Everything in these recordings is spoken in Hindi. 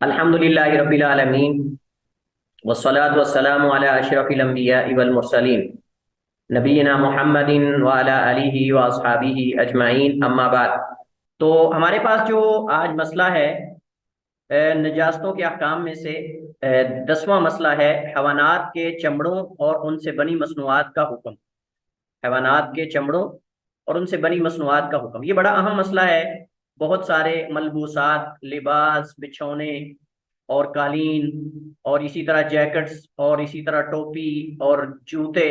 अल्हम्दुलिल्लाहि रब्बिल आलमीन वस्सलातु वस्सलामु अला अशरफिल अंबियाइ वल मुरसलीन नबीना मुहम्मदिन व अला आलिहि व अस्हाबिहि अजमाइन अम्मा बाद। तो हमारे पास जो आज मसला है नजास्तों के अहकाम में से 10वां मसला है हैवानात के चमड़ों और उनसे बनी मसनूआत का हुक्म। हैवानात के चमड़ों और उनसे बनी मसनूआत का हुक्म, ये बड़ा अहम मसला है। बहुत सारे मलबूसात, लिबास, बिछौने और कालीन और इसी तरह जैकेट्स और इसी तरह टोपी और जूते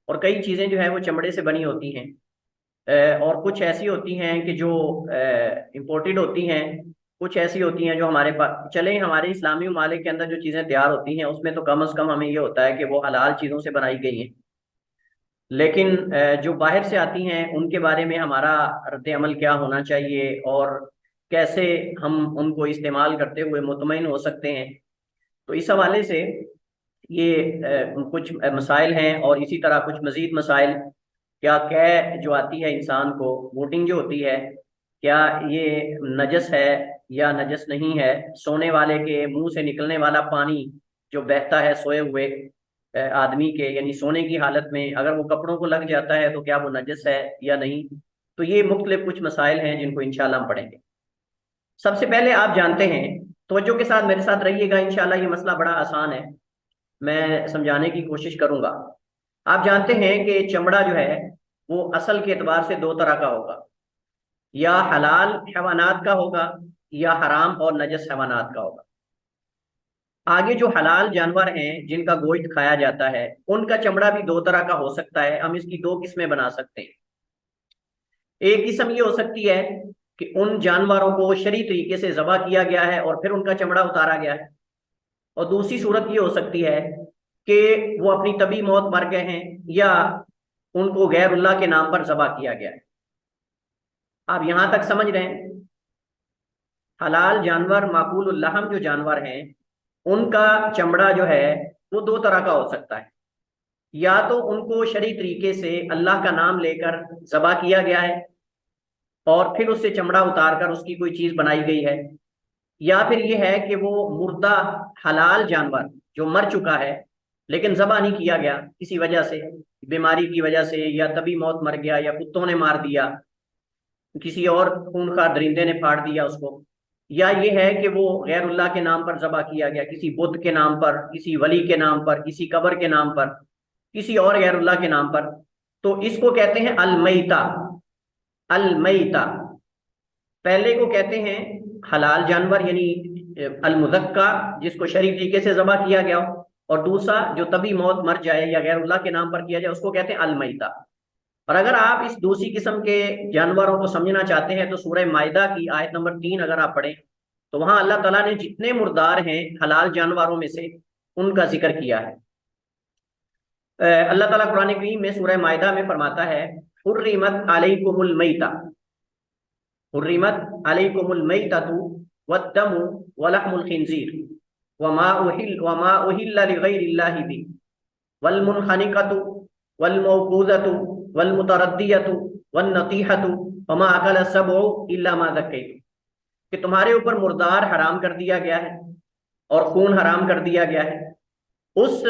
और कई चीज़ें जो है वो चमड़े से बनी होती हैं। और कुछ ऐसी होती हैं कि जो इम्पोर्टेड होती हैं, कुछ ऐसी होती हैं जो हमारे पास चले। हमारे इस्लामी ममालिक के अंदर जो चीज़ें तैयार होती हैं उसमें तो कम अज़ कम हमें ये होता है कि वो हलाल चीज़ों से बनाई गई हैं। लेकिन जो बाहर से आती हैं उनके बारे में हमारा रद्द अमल क्या होना चाहिए और कैसे हम उनको इस्तेमाल करते हुए मुतमईन हो सकते हैं। तो इस हवाले से ये कुछ मसाइल हैं और इसी तरह कुछ मज़ीद मसाइल। क्या कै जो आती है इंसान को, वोटिंग जो होती है, क्या ये नजस है या नजस नहीं है। सोने वाले के मुंह से निकलने वाला पानी जो बहता है सोए हुए आदमी के, यानी सोने की हालत में, अगर वो कपड़ों को लग जाता है तो क्या वो नजस है या नहीं। तो ये मुख्तलिफ कुछ मसाइल हैं जिनको इंशाल्लाह हम पढ़ेंगे। सबसे पहले आप जानते हैं, तवज्जो के साथ मेरे साथ रहिएगा, इंशाल्लाह ये मसला बड़ा आसान है, मैं समझाने की कोशिश करूंगा। आप जानते हैं कि चमड़ा जो है वो असल के एतबार से दो तरह का होगा, या हलाल हैवानात का होगा या हराम और नजस हैवानात का होगा। आगे जो हलाल जानवर हैं जिनका गोश्त खाया जाता है उनका चमड़ा भी दो तरह का हो सकता है। हम इसकी दो किस्में बना सकते हैं। एक किस्म ये हो सकती है कि उन जानवरों को शरई तरीके से ज़बह किया गया है और फिर उनका चमड़ा उतारा गया है। और दूसरी सूरत ये हो सकती है कि वो अपनी तबी मौत मर गए हैं या उनको गैरुल्लाह के नाम पर ज़बह किया गया है। आप यहां तक समझ रहे हैं। हलाल जानवर, माकूल लहम जो जानवर हैं, उनका चमड़ा जो है वो दो तरह का हो सकता है। या तो उनको शरई तरीके से अल्लाह का नाम लेकर ज़बह किया गया है और फिर उससे चमड़ा उतार कर उसकी कोई चीज बनाई गई है, या फिर यह है कि वो मुर्दा हलाल जानवर जो मर चुका है लेकिन ज़बह नहीं किया गया किसी वजह से, बीमारी की वजह से, या तभी मौत मर गया, या कुत्तों ने मार दिया, किसी और खूंखार दरिंदे ने फाड़ दिया उसको, या ये है कि वो गैरुल्लाह के नाम पर ज़बह किया गया, किसी बुत के नाम पर, किसी वली के नाम पर, किसी कब्र के नाम पर, किसी और गैरुल्लाह के नाम पर। तो इसको कहते हैं अलमैता। अलमैता पहले को कहते हैं हलाल जानवर यानी अलमुदक्का, जिसको शरीफ तरीके से ज़बह किया गया हो, और दूसरा जो तभी मौत मर जाए या गैरुल्लाह के नाम पर किया जाए उसको कहते हैं अलमैता। और अगर आप इस दूसरी किस्म के जानवरों को समझना चाहते हैं तो सूरह माइदा की आयत नंबर 3 अगर आप पढ़ें तो वहां अल्लाह ताला ने जितने मुर्दार हैं हलाल जानवरों में से उनका जिक्र किया है। अल्लाह ताला कुरान करीम में सूरह माइदा में फरमाता है, हुर्रिमत अलैकुमुल मैता, हुर्रिमत अलैकुमुल मैततु वद्दमु वलहमुल खिंजीर वमा उहिल्ला लिगैरिल्लाहि बि वल मुनखनिकतु वल मौकूदतु वल मुतरद्दियतु वन नतीहतु वमा अकल सबउ इल्ला मा ज़क्कैतुम, कि तुम्हारे ऊपर मुर्दार हराम कर दिया गया है और खून हराम कर दिया गया है। उस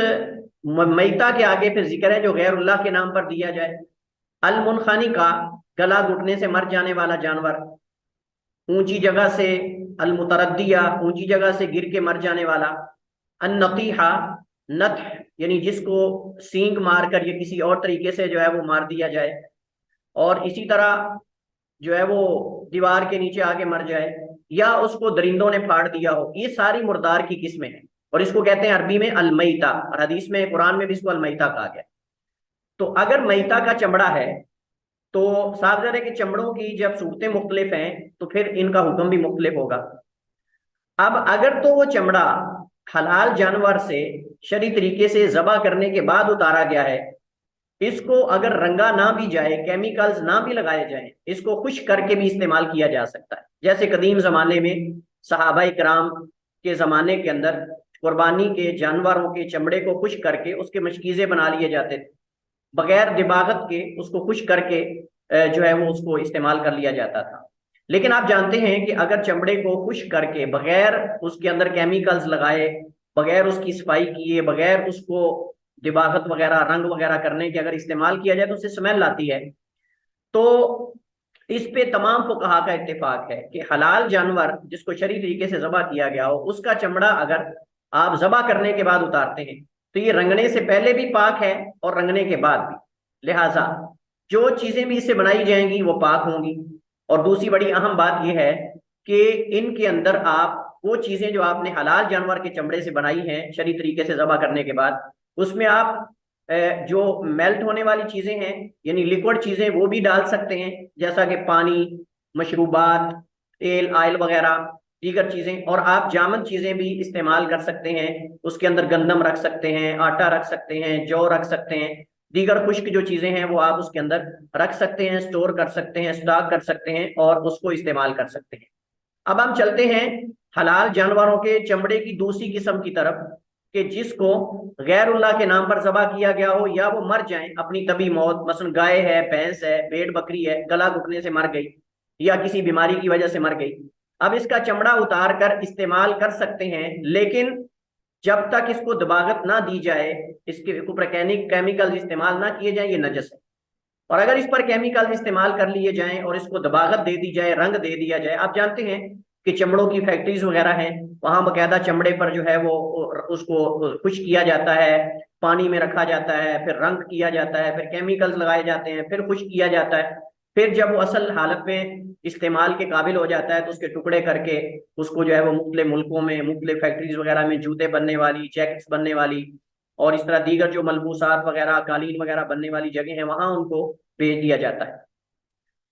मैता के आगे फिर जिक्र है जो गैरुल्लाह के नाम पर दिया जाए। अल मुनखानी का गला घुटने से मर जाने वाला जानवर, ऊंची जगह से, अल मुतरद्दिया ऊंची जगह से गिर के मर जाने वाला, अन नतीहा नथ यानी जिसको सींग मार कर या किसी और तरीके से जो है वो मार दिया जाए, और इसी तरह जो है वो दीवार के नीचे आके मर जाए, या उसको दरिंदों ने फाड़ दिया हो। ये सारी मुर्दार की किस्में हैं और इसको कहते हैं अरबी में अलमैता, और हदीस में, कुरान में भी इसको अलमैता कहा गया। तो अगर मैता का चमड़ा है तो साफ ज़ाहिर है कि चमड़ों की जब सूरतें मुख्तलिफ हैं तो फिर इनका हुक्म भी मुख्तलिफ होगा। अब अगर तो वो चमड़ा हलाल जानवर से शरई तरीके से ज़बह करने के बाद उतारा गया है, इसको अगर रंगा ना भी जाए, केमिकल्स ना भी लगाए जाए, इसको खुश करके भी इस्तेमाल किया जा सकता है। जैसे कदीम जमाने में सहाबा इकराम के जमाने के अंदर कुर्बानी के जानवरों के चमड़े को खुश करके उसके मशकीज़े बना लिए जाते थे, बगैर दिबागत के उसको खुश करके जो है वो उसको इस्तेमाल कर लिया जाता था। लेकिन आप जानते हैं कि अगर चमड़े को खुश्क करके बगैर उसके अंदर केमिकल्स लगाए, बगैर उसकी सफाई किए, बगैर उसको दिबागत वगैरह रंग वगैरह करने के अगर इस्तेमाल किया जाए तो उससे स्मेल आती है। तो इस पे तमाम फुकहा का इत्तेफाक है कि हलाल जानवर जिसको शरई तरीके से ज़बह किया गया हो, उसका चमड़ा अगर आप ज़बह करने के बाद उतारते हैं तो ये रंगने से पहले भी पाक है और रंगने के बाद भी। लिहाजा जो चीजें भी इससे बनाई जाएंगी वो पाक होंगी। और दूसरी बड़ी अहम बात यह है कि इनके अंदर आप वो चीजें जो आपने हलाल जानवर के चमड़े से बनाई हैं शरई तरीके से ज़बह करने के बाद, उसमें आप जो मेल्ट होने वाली चीजें हैं यानी लिक्विड चीजें वो भी डाल सकते हैं, जैसा कि पानी, मशरूबात, तेल, आयल वगैरह, दीगर चीजें। और आप जामद चीजें भी इस्तेमाल कर सकते हैं, उसके अंदर गंदम रख सकते हैं, आटा रख सकते हैं, जौ रख सकते हैं, दीगर खुश्क जो चीजें हैं वो आप उसके अंदर रख सकते हैं, स्टोर कर सकते हैं, स्टॉक कर सकते हैं और उसको इस्तेमाल कर सकते हैं। अब हम चलते हैं हलाल जानवरों के चमड़े की दूसरी किस्म की तरफ कि जिसको गैरुल्लाह के नाम पर ज़बह किया गया हो या वो मर जाए अपनी तभी मौत, मसलन गाय है, भैंस है, भेड़ बकरी है, गला घुटने से मर गई या किसी बीमारी की वजह से मर गई। अब इसका चमड़ा उतार कर इस्तेमाल कर सकते हैं, लेकिन जब तक इसको दबागत ना दी जाए, इसके ऊपर केमिकल इस्तेमाल ना किए जाए, ये नजस है। और अगर इस पर केमिकल इस्तेमाल कर लिए जाएं और इसको दबागत दे दी जाए, रंग दे दिया जाए, आप जानते हैं कि चमड़ों की फैक्ट्रीज वगैरह हैं, वहां बकायदा चमड़े पर जो है वो उसको खुश किया जाता है, पानी में रखा जाता है, फिर रंग किया जाता है, फिर केमिकल्स लगाए जाते हैं, फिर खुश किया जाता है। फिर जब वो असल हालत में इस्तेमाल के काबिल हो जाता है तो उसके टुकड़े करके उसको जो है वो मुख्तलिफ मुल्कों में, मुख्तलिफ फैक्ट्रीज वगैरह में जूते बनने वाली, जैकेट्स बनने वाली और इस तरह दीगर जो मलबूसात वगैरह, कालीन वगैरह बनने वाली जगह है, वहां उनको भेज दिया जाता है।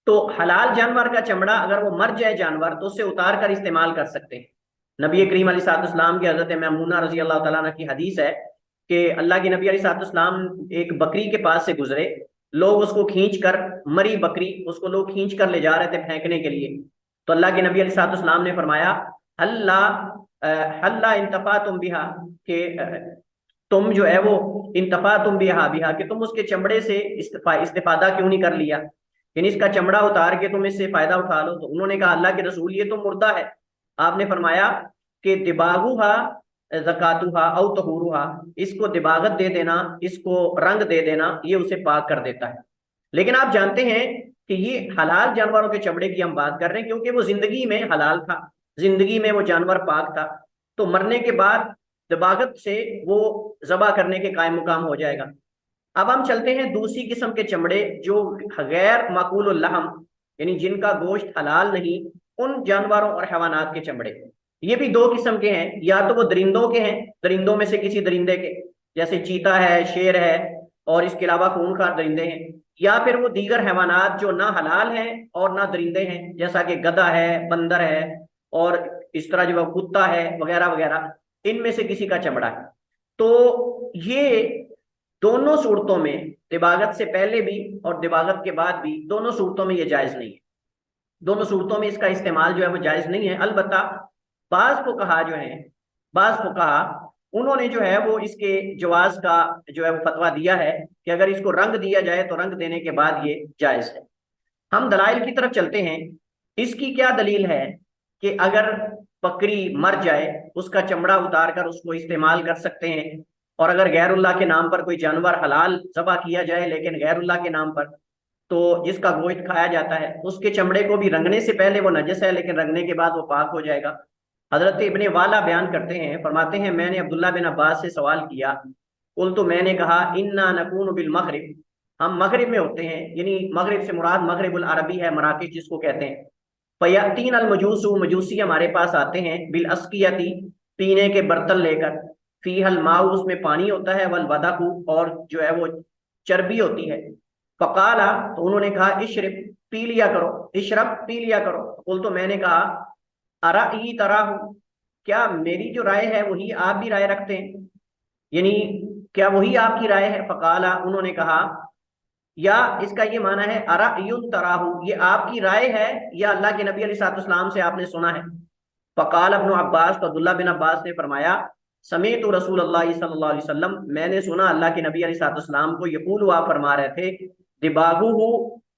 तो हलाल जानवर का चमड़ा अगर वो मर जाए जानवर तो उससे उतार कर इस्तेमाल कर सकते हैं। नबी करीम अलैहिस्सलाम की हजरत मैमूना रजी अल्लाह तआला अन्हा की हदीस है कि अल्लाह के नबी अलैहिस्सलाम एक बकरी के पास से गुजरे, लोग उसको खींच कर, मरी बकरी उसको लोग खींच कर ले जा रहे थे फेंकने के लिए। तो अल्लाह के नबी अलैहिस्सलाम ने फरमाया, हल्ला हल्ला इंतफा तुम बिहा, कि तुम जो है वो इंतफा तुम बिहा बिहा, कि तुम उसके चमड़े से इस्तेफादा क्यों नहीं कर लिया, यानी इसका चमड़ा उतार के तुम इससे फायदा उठा लो। तो उन्होंने कहा, अल्लाह के रसूल ये तो मुर्दा है। आपने फरमाया कि दिबागुहा ज़कातुहा औ तहूरुहा, इसको दिबागत दे देना, इसको रंग दे देना, ये उसे पाक कर देता है। लेकिन आप जानते हैं कि ये हलाल जानवरों के चमड़े की हम बात कर रहे हैं क्योंकि वो जिंदगी में हलाल था, जिंदगी में वो जानवर पाक था, तो मरने के बाद दिबागत से वो ज़बह करने के कायम मुकाम हो जाएगा। अब हम चलते हैं दूसरी किस्म के चमड़े जो गैर माकूल लहम, यानी जिनका गोश्त हलाल नहीं, उन जानवरों और हैवानात के चमड़े। ये भी दो किस्म के हैं, या तो वो दरिंदों के हैं, दरिंदों में से किसी दरिंदे के, जैसे चीता है, शेर है और इसके अलावा खूंखार दरिंदे हैं, या फिर वो दीगर हैवानात जो ना हलाल हैं और ना दरिंदे हैं, जैसा कि गधा है, बंदर है और इस तरह जो कुत्ता है वगैरह वगैरह, इनमें से किसी का चमड़ा है। तो ये दोनों सूरतों में, दिबागत से पहले भी और दिबागत के बाद भी, दोनों सूरतों में ये जायज नहीं है। दोनों सूरतों में इसका इस्तेमाल जो है वो जायज नहीं है। अलबत्ता बाज फुकहा जो है, बाज फुकहा उन्होंने जो है वो इसके जवाज का जो है वो फतवा दिया है कि अगर इसको रंग दिया जाए तो रंग देने के बाद ये जायज है। हम दलाइल की तरफ चलते हैं। इसकी क्या दलील है कि अगर बकरी मर जाए उसका चमड़ा उतार कर उसको इस्तेमाल कर सकते हैं, और अगर गैरुल्लाह के नाम पर कोई जानवर हलाल ज़बह किया जाए लेकिन गैरुल्लाह के नाम पर, तो जिसका गोश्त खाया जाता है उसके चमड़े को भी रंगने से पहले वो नजस है लेकिन रंगने के बाद वो पाक हो जाएगा। हजरत इब्ने वाला बयान करते हैं, फरमाते हैं, मैंने अब्दुल्ला बिन अब्बास से सवाल किया, कुल तो मैंने कहा, इन्ना नकून बिल मगरिब, हम मगरिब में होते हैं, यानी मगरिब से मुराद मगरिबुल अरबी है, मराकेश जिसको कहते हैं। फयातीन अल मजूसु, मजूसी हमारे पास आते हैं, बिल अस्कियती, पीने के बर्तन लेकर, फी हल माऊ, उसमें पानी होता है, वल वदाकू, और जो है वो चर्बी होती है। फकाला, तो उन्होंने कहा, इशरब, पी लिया करो, इशरब, पी लिया करो। कुल तो मैंने कहा, अरा ई तरह हूँ, क्या मेरी जो राय है वही आप भी राय रखते हैं, यानी क्या वही आपकी राय है? फकाला, उन्होंने कहा, या इसका ये माना है, अरा युन तराहू, ये आपकी राय है या अल्लाह के नबी अलैहिस्सलाम से आपने सुना है? फ़काल इब्न अब्बास, तो अब्दुल्ला बिन अब्बास ने फरमाया, समीअतु रसूलुल्लाह सल्लल्लाहु अलैहि वसल्लम, मैंने सुना अल्लाह के नबी अलैहिस्सलाम को यकूल, आप फरमा रहे थे, दिबागुहु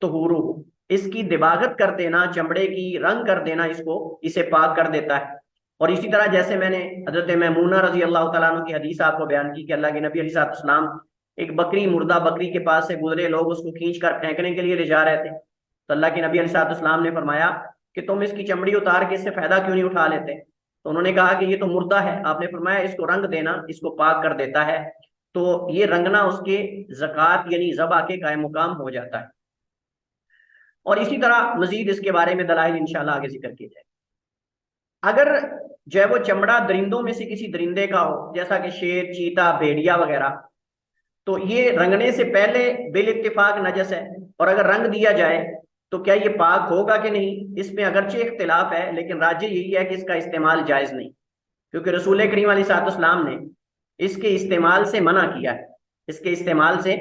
तुहुरुहु, इसकी दिबागत कर देना, चमड़े की रंग कर देना, इसको इसे पाक कर देता है। और इसी तरह जैसे मैंने हजरत मैमूना रजी अल्लाह तआला अन्हा की हदीस आपको बयान की कि अल्लाह के नबी अलैहिस्सलाम एक बकरी, मुर्दा बकरी के पास से गुजरे, लोग उसको खींच कर फेंकने के लिए ले जा रहे थे, तो अल्लाह के नबी अलैहिस्सलाम ने फरमाया कि तुम इसकी चमड़ी उतार के इससे फायदा क्यों नहीं उठा लेते। तो उन्होंने कहा कि ये तो मुर्दा है। आपने फरमाया इसको रंग देना, इसको पाक कर देता है। तो ये रंगना उसके ज़कात यानी ज़बा के कायम मुकाम हो जाता है। और इसी तरह मजीद इसके बारे में दलाइल इंशाल्लाह आगे जिक्र किए जाए। अगर जो है वो चमड़ा दरिंदों में से किसी दरिंदे का हो, जैसा कि शेर, चीता, भेड़िया वगैरह, तो ये रंगने से पहले बिल इत्तिफाक नजस है। और अगर रंग दिया जाए तो क्या ये पाक होगा कि नहीं, इसमें अगरचे इख्तिलाफ है, लेकिन राजी यही है कि इसका इस्तेमाल जायज नहीं, क्योंकि रसूल करीम अलैहिस्सलाम ने इसके इस्तेमाल से मना किया है, इसके इस्तेमाल से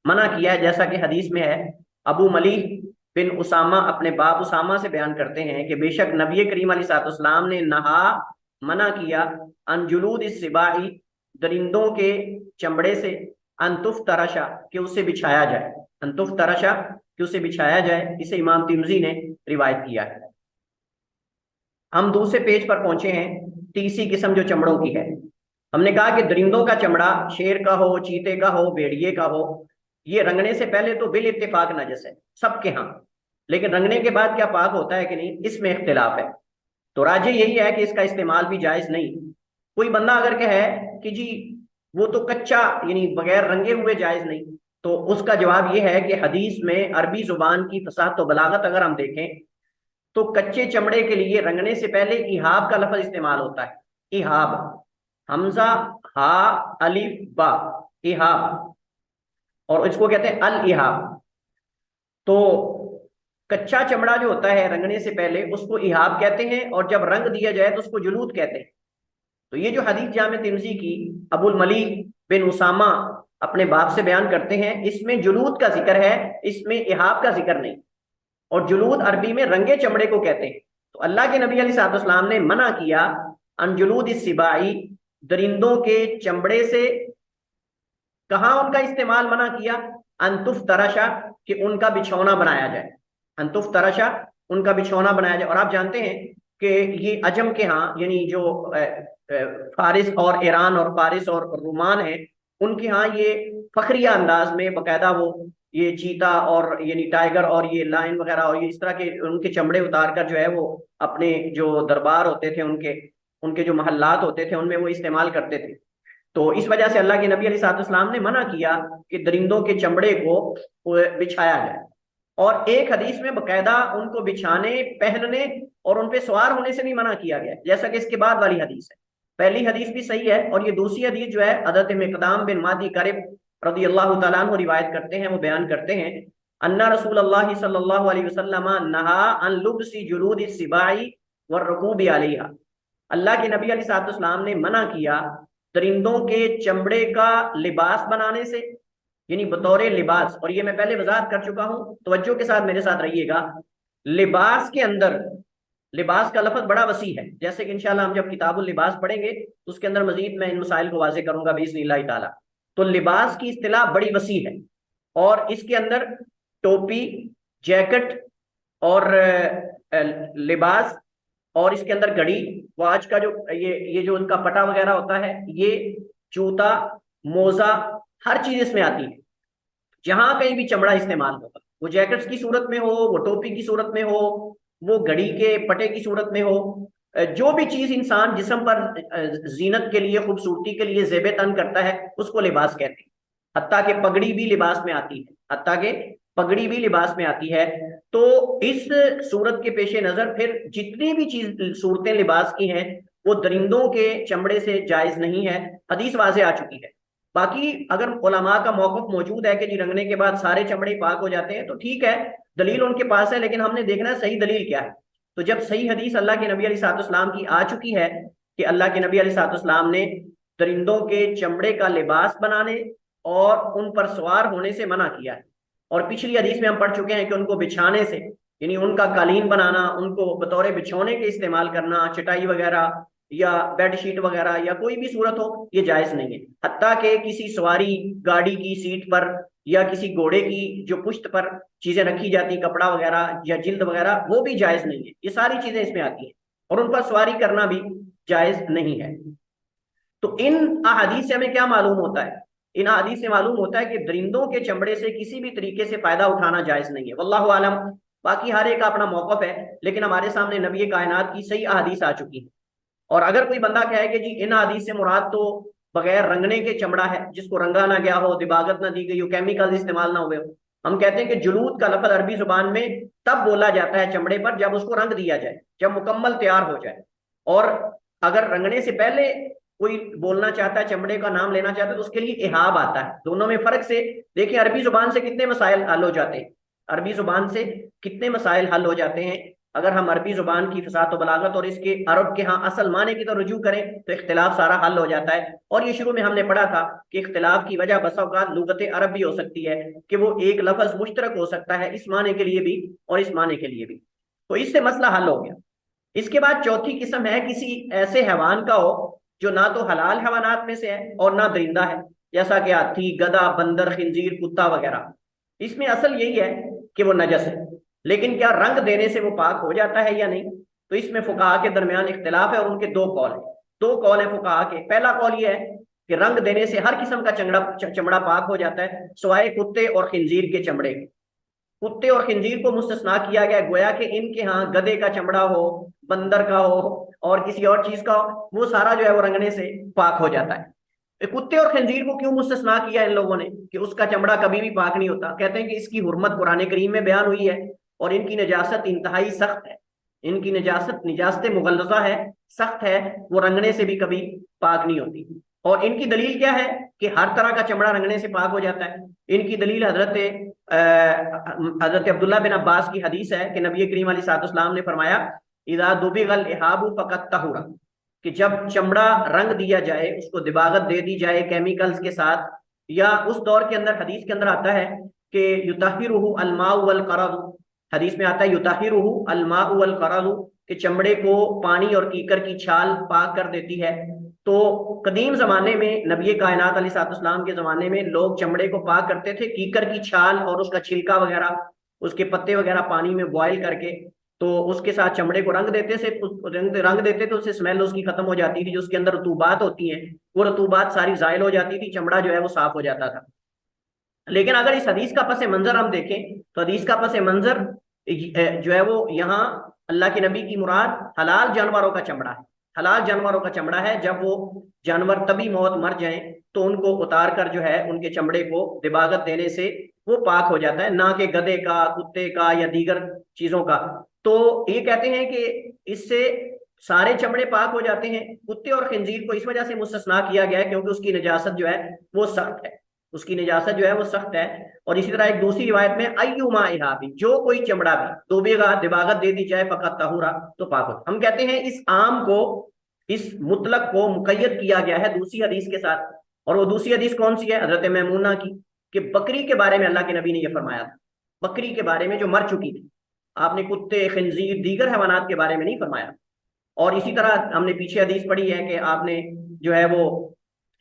मना किया है। जैसा कि हदीस में है, अबू मलीह बिन उसामा अपने बाप उसामा से बयान करते हैं कि बेशक नबी करीम अलैहिस्सलाम ने नहा, मना किया, अनजुलूद इस्सिबाई, दरिंदों के चमड़े से, अंतुफ तरशा कि उसे बिछाया जाए, अंतुफ तरशा कि उसे बिछाया जाए। इसे इमाम तिर्मिज़ी ने रिवायत किया है। हम दूसरे पेज पर पहुंचे हैं, तीसरी किस्म जो चमड़ों की है। हमने कहा कि दरिंदों का चमड़ा, शेर का हो, चीते का हो, भेड़िए का हो, ये रंगने से पहले तो बिल इत्तेफाक नजस है सबके यहाँ, लेकिन रंगने के बाद क्या पाक होता है कि नहीं, इसमें इख्तिलाफ है। तो राजे यही है कि इसका इस्तेमाल भी जायज नहीं। कोई बंदा अगर कहे कि जी वो तो कच्चा यानी बगैर रंगे हुए जायज नहीं, तो उसका जवाब यह है कि हदीस में अरबी जुबान की फसाहत और बलागत अगर हम देखें तो कच्चे चमड़े के लिए रंगने से पहले इहाब का लफ्ज इस्तेमाल होता है। इहाब, हमजा हा अलिफ बा, इहाब, और इसको कहते हैं अल इहाब। तो कच्चा चमड़ा जो होता है रंगने से पहले उसको इहाब कहते हैं, और जब रंग दिया जाए तो उसको जुलूद कहते हैं। तो ये जो हदीस जामे तिर्मिज़ी की अबुल मलीक बिन उसामा अपने बाप से बयान करते हैं, इसमें जुलूद का जिक्र है, इसमें इहाब का जिक्र नहीं। और जुलूद अरबी में रंगे चमड़े को कहते हैं। तो अल्लाह के नबी अलैहिस्सलाम ने मना किया अनजुलूद इस्सिबाई, दरिंदों के चमड़े से। कहाँ उनका इस्तेमाल मना किया, अंतुफ तरशा कि उनका बिछौना बनाया जाए, अंतुफ तरशा उनका बिछौना बनाया जाए। और आप जानते हैं कि ये अजम के यहाँ यानी जो फारिस और ईरान और फारिस और रोमान है, उनके यहाँ ये फखरिया अंदाज में बाकायदा वो ये चीता और यानी टाइगर और ये लायन वगैरह और ये इस तरह के उनके चमड़े उतार कर जो है वो अपने जो दरबार होते थे, उनके उनके जो महल्लात होते थे उनमें वो इस्तेमाल करते थे। तो इस वजह से अल्लाह के नबी अलैहिस्सलाम ने मना किया कि दरिंदों के चमड़े को बिछाया जाए। और एक हदीस में बकायदा उनको बिछाने, पहनने और उन पे सवार होने से भी मना किया गया, जैसा कि इसके बाद वाली हदीस है। पहली हदीस भी सही है, और ये दूसरी हदीस जो है हज़रत मिक़दाम बिन मादी करिब रज़ियल्लाहु तआला अन्हु रिवायत करते हैं, वो बयान करते हैं, अन्ना रसूलुल्लाह सल्लल्लाहु अलैहि वसल्लम नहा अन लुब्सी जुलूद सिबाई व रकूबी अलैहा। अल्लाह के नबी अलैहिस्सलाम ने मना किया दरिंदों के चमड़े का लिबास बनाने से, यानी बतौर लिबास। और ये मैं पहले वजाहत कर चुका हूं, तवज्जो के साथ मेरे साथ रहिएगा। लिबास के अंदर, लिबास का लफ्ज बड़ा वसी है, जैसे कि इंशाल्लाह हम जब किताबुल लिबास पढ़ेंगे तो उसके अंदर मजीद मैं इन मसाइल को वाज़ेह करूंगा बिइज़्निल्लाह ताला। तो लिबास की इस्तिलाह बड़ी वसी है, और इसके अंदर टोपी, जैकेट और लिबास, और इसके अंदर घड़ी, वॉच का जो ये जो उनका पटा वगैरह होता है, ये जूता, मोजा, हर चीज इसमें आती है। जहां कहीं भी चमड़ा इस्तेमाल होगा, वो जैकेट्स की सूरत में हो, वो टोपी की सूरत में हो, वो घड़ी के पटे की सूरत में हो, जो भी चीज इंसान जिस्म पर जीनत के लिए, खूबसूरती के लिए ज़ेब तन करता है, उसको लिबास कहते हैं। हत्ता के पगड़ी भी लिबास में आती है, हत्ता के पगड़ी भी लिबास में आती है। तो इस सूरत के पेश नजर फिर जितनी भी चीज सूरतें लिबास की हैं वो दरिंदों के चमड़े से जायज नहीं है, हदीस वाज़ेह आ चुकी है। बाकी अगर उलमा का मौक़िफ़ मौजूद है कि जी रंगने के बाद सारे चमड़े पाक हो जाते हैं, तो ठीक है, दलील उनके पास है, लेकिन हमने देखना है सही दलील क्या है। तो जब सही हदीस अल्लाह के नबी अलैहिस्सलाम की आ चुकी है कि अल्लाह के नबी अलैहिस्सलाम ने दरिंदों के चमड़े का लिबास बनाने और उन पर सवार होने से मना किया है, और पिछली हदीस में हम पढ़ चुके हैं कि उनको बिछाने से, यानी उनका कालीन बनाना, उनको बतौर बिछौने के इस्तेमाल करना, चटाई वगैरह, या बेडशीट वगैरह या कोई भी सूरत हो, ये जायज नहीं है। हत्ता कि किसी सवारी गाड़ी की सीट पर या किसी घोड़े की जो पुश्त पर चीजें रखी जाती, कपड़ा वगैरह या जिल्द वगैरह, वो भी जायज नहीं है। ये सारी चीजें इसमें आती हैं और उन पर सवारी करना भी जायज नहीं है। तो इन अहादीस से हमें क्या मालूम होता है? इन अहादीस से मालूम होता है कि दरिंदों के चमड़े से किसी भी तरीके से फायदा उठाना जायज नहीं है, वल्लाहु आलम। बाकी हर एक का अपना मौकफ है, लेकिन हमारे सामने नबी कायनात की सही अहादीस आ चुकी है। और अगर कोई बंदा कहे कि जी इन हदीस से मुराद तो बगैर रंगने के चमड़ा है, जिसको रंगा ना गया हो, दिबागत ना दी गई हो, केमिकल इस्तेमाल ना हुए हो, हम कहते हैं कि जुलूद का लफ्ज अरबी जुबान में तब बोला जाता है चमड़े पर जब उसको रंग दिया जाए, जब मुकम्मल तैयार हो जाए। और अगर रंगने से पहले कोई बोलना चाहता है, चमड़े का नाम लेना चाहता है, तो उसके लिए इहाब आता है। दोनों में फर्क से देखिए, अरबी जुबान से कितने मसाइल हल हो जाते हैं, अरबी जुबान से कितने मसाइल हल हो जाते हैं। अगर हम अरबी जुबान की फसात बलागत और इसके अरब के यहाँ असल माने की तो रुजू करें तो इख्तिलाफ सारा हल हो जाता है। और ये शुरू में हमने पढ़ा था कि इख्तिलाफ की वजह बसा औक़ात लुगत अरब भी हो सकती है, कि वो एक लफ्ज मुश्तरक हो सकता है इस माने के लिए भी और इस माने के लिए भी। तो इससे मसला हल हो गया। इसके बाद चौथी किस्म है किसी ऐसे हैवान का हो जो ना तो हलाल हैवानात में से है और ना दरिंदा है, जैसा कि हाथी, गधा, बंदर, खिंजीर, कुत्ता वगैरह। इसमें असल यही है कि वो नजस है, लेकिन क्या रंग देने से वो पाक हो जाता है या नहीं? तो इसमें फुकाहा के दरमियान इख्तिलाफ है और उनके दो कौल है। दो कौल है फुकाहा के। पहला कौल ये है कि रंग देने से हर किस्म का चमड़ा पाक हो जाता है, सिवाय कुत्ते और खिंजीर के चमड़े के। कुत्ते और खिंजीर को मुस्तस्ना किया गया, गोया कि इनके यहाँ गधे का चमड़ा हो, बंदर का हो और किसी और चीज का हो, वो सारा जो है वो रंगने से पाक हो जाता है। कुत्ते और खंजीर को क्यों मुस्तस्ना किया इन लोगों ने कि उसका चमड़ा कभी भी पाक नहीं होता? कहते हैं कि इसकी हुर्मत कुरान करीम में बयान हुई है और इनकी नजासत इंतहाई सख्त है। इनकी निजासत मुगल्लज़ा है, सख्त है, वो रंगने से भी कभी पाक नहीं होती। और इनकी दलील क्या है कि हर तरह का चमड़ा रंगने से पाक हो जाता है? इनकी दलील हजरत अब्दुल्ला बिन अब्बास की हदीस है कि नबी करीम अलैहिस्सलाम ने फरमाया, इज़ा दुबिगल इहाबु फकत तहुरा, कि जब चमड़ा रंग दिया जाए, उसको दिबागत दे दी जाए केमिकल्स के साथ, या उस दौर के अंदर हदीस के अंदर आता है कि युताहिरुहु अलमाउ वल करदु, हदीस में आता है युताहिरुहु अलमाउ वल करदु, कि चमड़े को पानी और कीकर की छाल पाक कर देती है। तो कदीम जमाने में नबी कायनात अलैहिस्सलाम के जमाने में लोग चमड़े को पाक करते थे कीकर की छाल और उसका छिलका वगैरह, उसके पत्ते वगैरह पानी में बॉयल करके, तो उसके साथ चमड़े को रंग देते से रंग देते तो उससे स्मेल उसकी खत्म हो जाती थी। जो उसके अंदर रतूबात होती हैं वो रतूबात सारी जायल हो जाती थी, चमड़ा जो है वो साफ हो जाता था। लेकिन अगर इस हदीस का पस मंजर हम देखें तो हदीस का पस मंजर जो है वो यहाँ अल्लाह के नबी की मुराद हलाल जानवरों का चमड़ा है। हलाल जानवरों का चमड़ा है। जब वो जानवर तभी मौत मर जाएं तो उनको उतार कर जो है उनके चमड़े को दिबागत देने से वो पाक हो जाता है, ना कि गधे का, कुत्ते का या दीगर चीजों का। तो ये कहते हैं कि इससे सारे चमड़े पाक हो जाते हैं। कुत्ते और खंजीर को इस वजह से मुस्तस्ना किया गया है क्योंकि उसकी नजासत जो है वो सख्त है, उसकी नजासत जो है वो सख्त है। और इसी तरह एक दूसरी रिवायत में अय्युमा इहाबी, जो कोई चमड़ा भी दोबेगा दिबागत दे दी जाए फकत तहुरा, तो पाक हो। हम कहते हैं इस आम को, इस मुतलक को मुकय्यद किया गया है दूसरी हदीस के साथ। और वो दूसरी हदीस कौन सी है? हजरत मैमूना की, कि बकरी के बारे में अल्लाह के नबी ने यह फरमाया था, बकरी के बारे में जो मर चुकी थी। आपने कुत्ते, खंजीर, दीगर हैवानात के बारे में नहीं फरमाया। और इसी तरह हमने पीछे हदीस पढ़ी है कि आपने जो है वो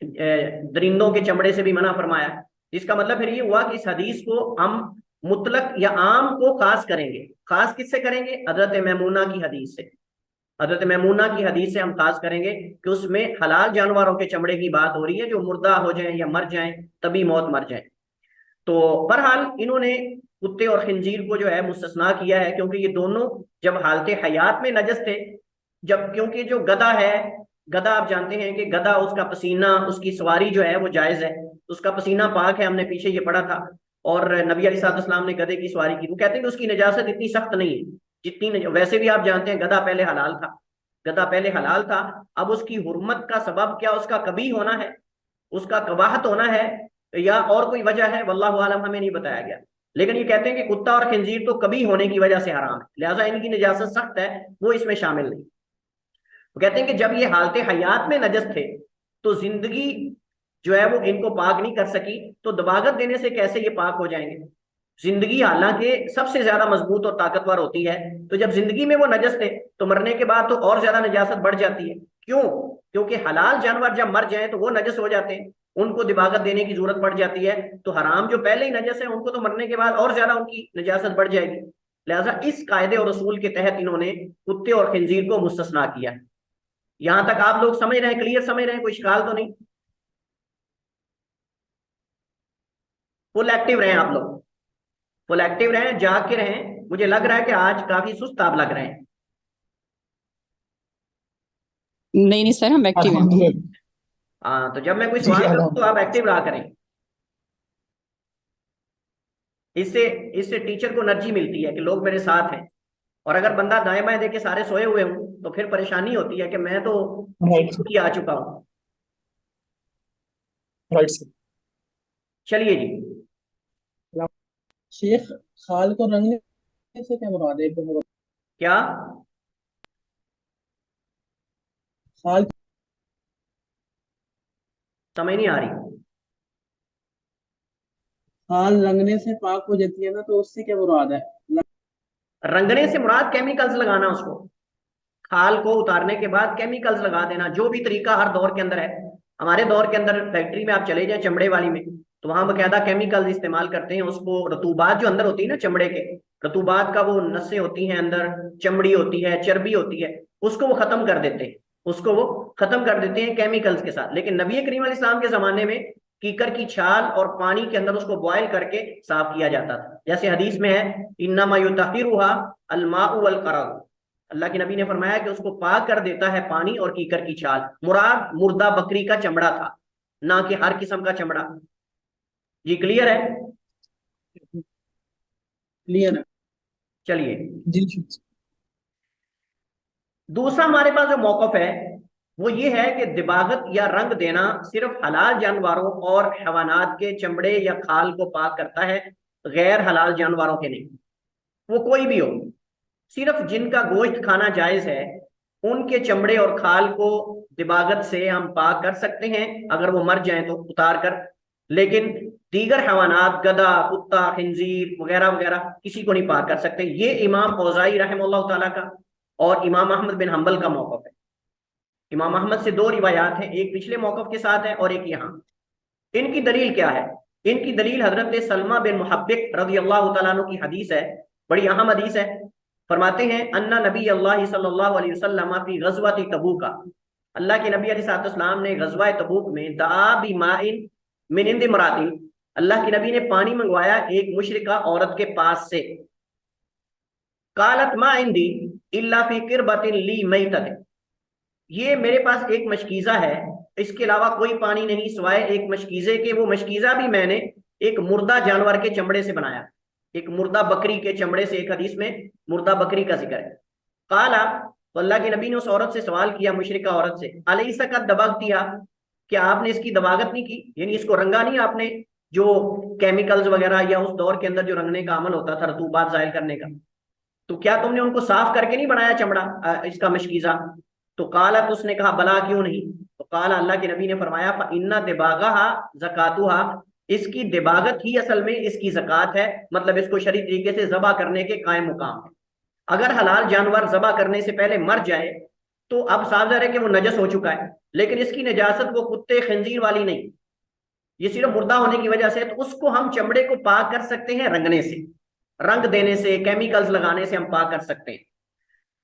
दरिंदों के चमड़े से भी मना फरमाया। इसका मतलब फिर ये हुआ कि इस हदीस को हम मुतलक या आम को खास करेंगे। खास किससे करेंगे? हजरत मैमूना की हदीस से। हजरत मैमूना की हदीस से हम खास करेंगे कि उसमें हलाल जानवरों के चमड़े की बात हो रही है, जो मुर्दा हो जाए या मर जाए, तभी मौत मर जाए। तो बहरहाल इन्होंने कुत्ते और खंजीर को जो है मुस्तस्ना किया है क्योंकि ये दोनों जब हालते हयात में नजस थे। जब क्योंकि जो गधा है, गधा आप जानते हैं कि गधा, उसका पसीना, उसकी सवारी जो है वो जायज है, उसका पसीना पाक है, हमने पीछे ये पढ़ा था। और नबी अलैहिस्सलाम ने गधे की सवारी की, वो कहते हैं कि उसकी नजासत इतनी सख्त नहीं है जितनी वैसे भी आप जानते हैं गधा पहले हलाल था, गधा पहले हलाल था। अब उसकी हुर्मत का सबब क्या उसका कभी होना है, उसका कबाहत होना है, या और कोई वजह है, वल्लाहु आलम, हमें नहीं बताया गया। लेकिन ये कहते हैं कि कुत्ता और खंजीर तो कभी होने की वजह से हराम है, लिहाजा इनकी नजासत सख्त है, वो इसमें शामिल नहीं। तो कहते हैं कि जब ये हालते हयात में नजस थे तो जिंदगी जो है वो इनको पाक नहीं कर सकी, तो दबागत देने से कैसे ये पाक हो जाएंगे? जिंदगी हालांकि सबसे ज्यादा मजबूत और ताकतवर होती है, तो जब जिंदगी में वो नजस थे तो मरने के बाद तो और ज्यादा नजासत बढ़ जाती है। क्यों? क्योंकि हलाल जानवर जब मर जाए तो वो नजस हो जाते हैं, उनको दिबागत देने की जरूरत पड़ जाती है। तो हराम जो पहले ही नजस है उनको तो मरने के बाद और ज्यादा उनकी नजासत बढ़ जाएगी। लिहाजा इस कायदे और असूल के तहत इन्होंने कुत्ते और खंजीर को मुस्तस्ना किया। यहां तक आप लोग समझ रहे हैं, क्लियर समझ रहे हैं, कोई शिकाल तो नहीं? फुल एक्टिव रहें आप लोग, फुल एक्टिव रहें, जाग के रहें। मुझे लग रहा है कि आज काफी सुस्त आप लग रहे हैं। नहीं नहीं सर, हम एक्टिव हैं। अल्हम्दुलिल्लाह। हाँ, तो जब मैं कोई जी सवाल करूँ तो आप अल्हम्दुलिल्लाह। एक्टिव रहा करें। इससे इससे टीचर को एनर्जी मिलती है कि लोग मेरे साथ हैं। और अगर बंदा दाएं बाएं देख के सारे सोए हुए हूं तो फिर परेशानी होती है कि मैं तो राइट सर। आ चुका हूं। Right sir. चलिए जी। शेख, खाल को रंगने से क्या मुराद है? एक दफा क्या? खाल समझ नहीं आ रही। खाल रंगने से पाक हो जाती है ना, तो उससे क्या मुराद है? रंगने से मुराद केमिकल्स लगाना, उसको खाल को उतारने के बाद केमिकल्स लगा देना, जो भी तरीका हर दौर के अंदर है। हमारे दौर के अंदर फैक्ट्री में आप चले जाएं चमड़े वाली में, तो वहां बकायदा केमिकल्स इस्तेमाल करते हैं। उसको रतूबात जो अंदर होती है ना चमड़े के, रतूबात का वो नसें होती हैं अंदर, चमड़ी होती है, चर्बी होती है, उसको वो खत्म कर देते हैं। उसको वो खत्म कर देते हैं केमिकल्स के साथ। लेकिन नबी करीम अलैहि सलाम के जमाने में कीकर की छाल और पानी के अंदर उसको बॉयल करके साफ किया जाता था। जैसे हदीस में है, इन्नमा युतहिरुहा अलमाउ वल करद, अल्लाह के नबी ने फरमाया कि उसको पाक कर देता है पानी और कीकर की छाल। मुराद मुर्दा बकरी का चमड़ा था, ना कि हर किस्म का चमड़ा। जी क्लियर है? क्लियर है? चलिए, जी जी। दूसरा हमारे पास जो मौकफ है वो ये है कि दिबागत या रंग देना सिर्फ हलाल जानवरों और हैवानात के चमड़े या खाल को पाक करता है, गैर हलाल जानवरों के नहीं। वो कोई भी हो, सिर्फ जिनका गोश्त खाना जायज है उनके चमड़े और खाल को दिबागत से हम पाक कर सकते हैं, अगर वो मर जाएं तो उतार कर। लेकिन दीगर हैवानात, गधा, कुत्ता, खंजीर वगैरह वगैरह, किसी को नहीं पाक कर सकते। ये इमाम औज़ाई रहमतुल्लाह ताला का और इमाम अहमद बिन हंबल का मौक़िफ़ है। इमाम अहमद से दो रिवायात हैं, एक पिछले मौक़िफ़ के साथ है और एक यहाँ। इनकी दलील क्या है? इनकी दलील हजरत सलमा बिन मुहब्बिक रज़ी अल्लाह तआला अन्हु की हदीस है, बड़ी अहम हदीस है। फरमाते हैं, अन्ना नबी अल्लाह सल्लल्लाहु अलैहि वसल्लम फी गज़वती तबूक, अल्लाह के नबी अलैहिस्सलाम ने गज़वा तबूक में दआ बिमाइन मिन इंद इमरातिन, अल्लाह के नबी ने पानी मंगवाया एक मुशरिका औरत के पास से। कालत मा इंदी इल्ला फी किरबतिन ली मैतत, ये मेरे पास एक मशकीज़ा है, इसके अलावा कोई पानी नहीं सिवाय एक मशकीज़े के। वो मशकीज़ा भी मैंने एक मुर्दा जानवर के चमड़े से बनाया, एक मुर्दा बकरी के चमड़े से। एक हदीस में मुर्दा बकरी का जिक्र है। काला, तो अल्लाह के नबी ने उस औरत से सवाल किया, मुशरिका औरत से, अलैसा का दबागतिया, क्या आपने इसकी दबागत नहीं की, यानी इसको रंगा नहीं आपने, जो केमिकल्स वगैरह या उस दौर के अंदर जो रंगने का अमल होता था रतूबात जाहिर करने का, तो क्या तुमने उनको साफ करके नहीं बनाया चमड़ा, इसका मशकीज़ा? तो काला, तो उसने कहा बला क्यों नहीं। तो काला, अल्लाह के नबी ने फरमाया, इन्ना दिबागा जकातुहा, इसकी दिबागत ही असल में इसकी जक़ात है, मतलब इसको शरीय तरीके से जबा करने के कायम मुकाम है। अगर हलाल जानवर जबा करने से पहले मर जाए तो अब साफ है कि वो नजस हो चुका है, लेकिन इसकी नजासत वो कुत्ते खंजीर वाली नहीं, ये सिर्फ मुर्दा होने की वजह से। तो उसको हम चमड़े को पाक कर सकते हैं रंगने से, रंग देने से, केमिकल्स लगाने से हम पाक कर सकते हैं।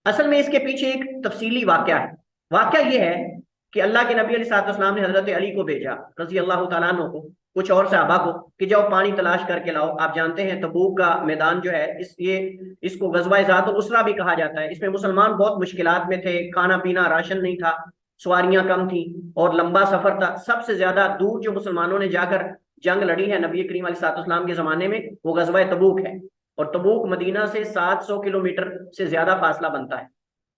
असल में इसके पीछे एक तफसीली वाकया है। वाकया यह है कि अल्लाह के नबी अलैहिस्सलाम ने हजरत अली को भेजा रजी अल्लाह तआला अन्हु को, कुछ और सहाबा को, कि जाओ पानी तलाश करके लाओ। आप जानते हैं तबूक का मैदान जो है, इसको गज़वा ज़ातुल उसरा भी कहा जाता है। इसमें मुसलमान बहुत मुश्किलात में थे, खाना पीना राशन नहीं था, सवारियां कम थी और लंबा सफर था। सबसे ज्यादा दूर जो मुसलमानों ने जाकर जंग लड़ी है नबी करीम अलैहिस्सलाम के जमाने में, वो गज़वा तबूक है। और तबूक मदीना से 700 किलोमीटर से ज्यादा फासला बनता है।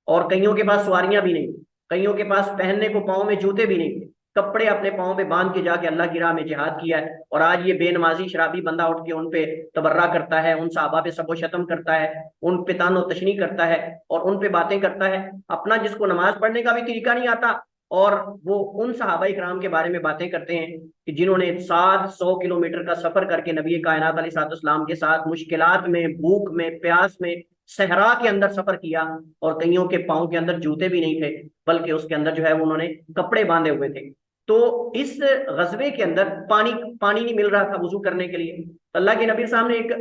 और कईयों के पास सवारियां भी नहीं, कईयों के पास पहनने को पाँव में जूते भी नहीं थे, कपड़े अपने पाँव में बांध के जाके अल्लाह की राह में जिहाद किया है। और आज ये बेनमाजी शराबी बंदा उठ के उन पे तबर्रा करता है, उन सहाबा पे सबो शतम करता है, उन पे तानो तशनी करता है और उन पे बातें करता है। अपना जिसको नमाज पढ़ने का भी तरीका नहीं आता, और वो उन सहाबा इकराम के बारे में बातें करते हैं कि जिन्होंने 700 किलोमीटर का सफर करके नबी कायनात अलैहिस्सलाम के साथ मुश्किलात में, भूख में, प्यास में सहरा के अंदर सफर किया और कईयों के पाँव के अंदर जूते भी नहीं थे, बल्कि उसके अंदर जो है वो उन्होंने कपड़े बांधे हुए थे। तो इस गजबे के अंदर पानी पानी नहीं मिल रहा था वजू करने के लिए। तो अल्लाह के नबी साहब ने एक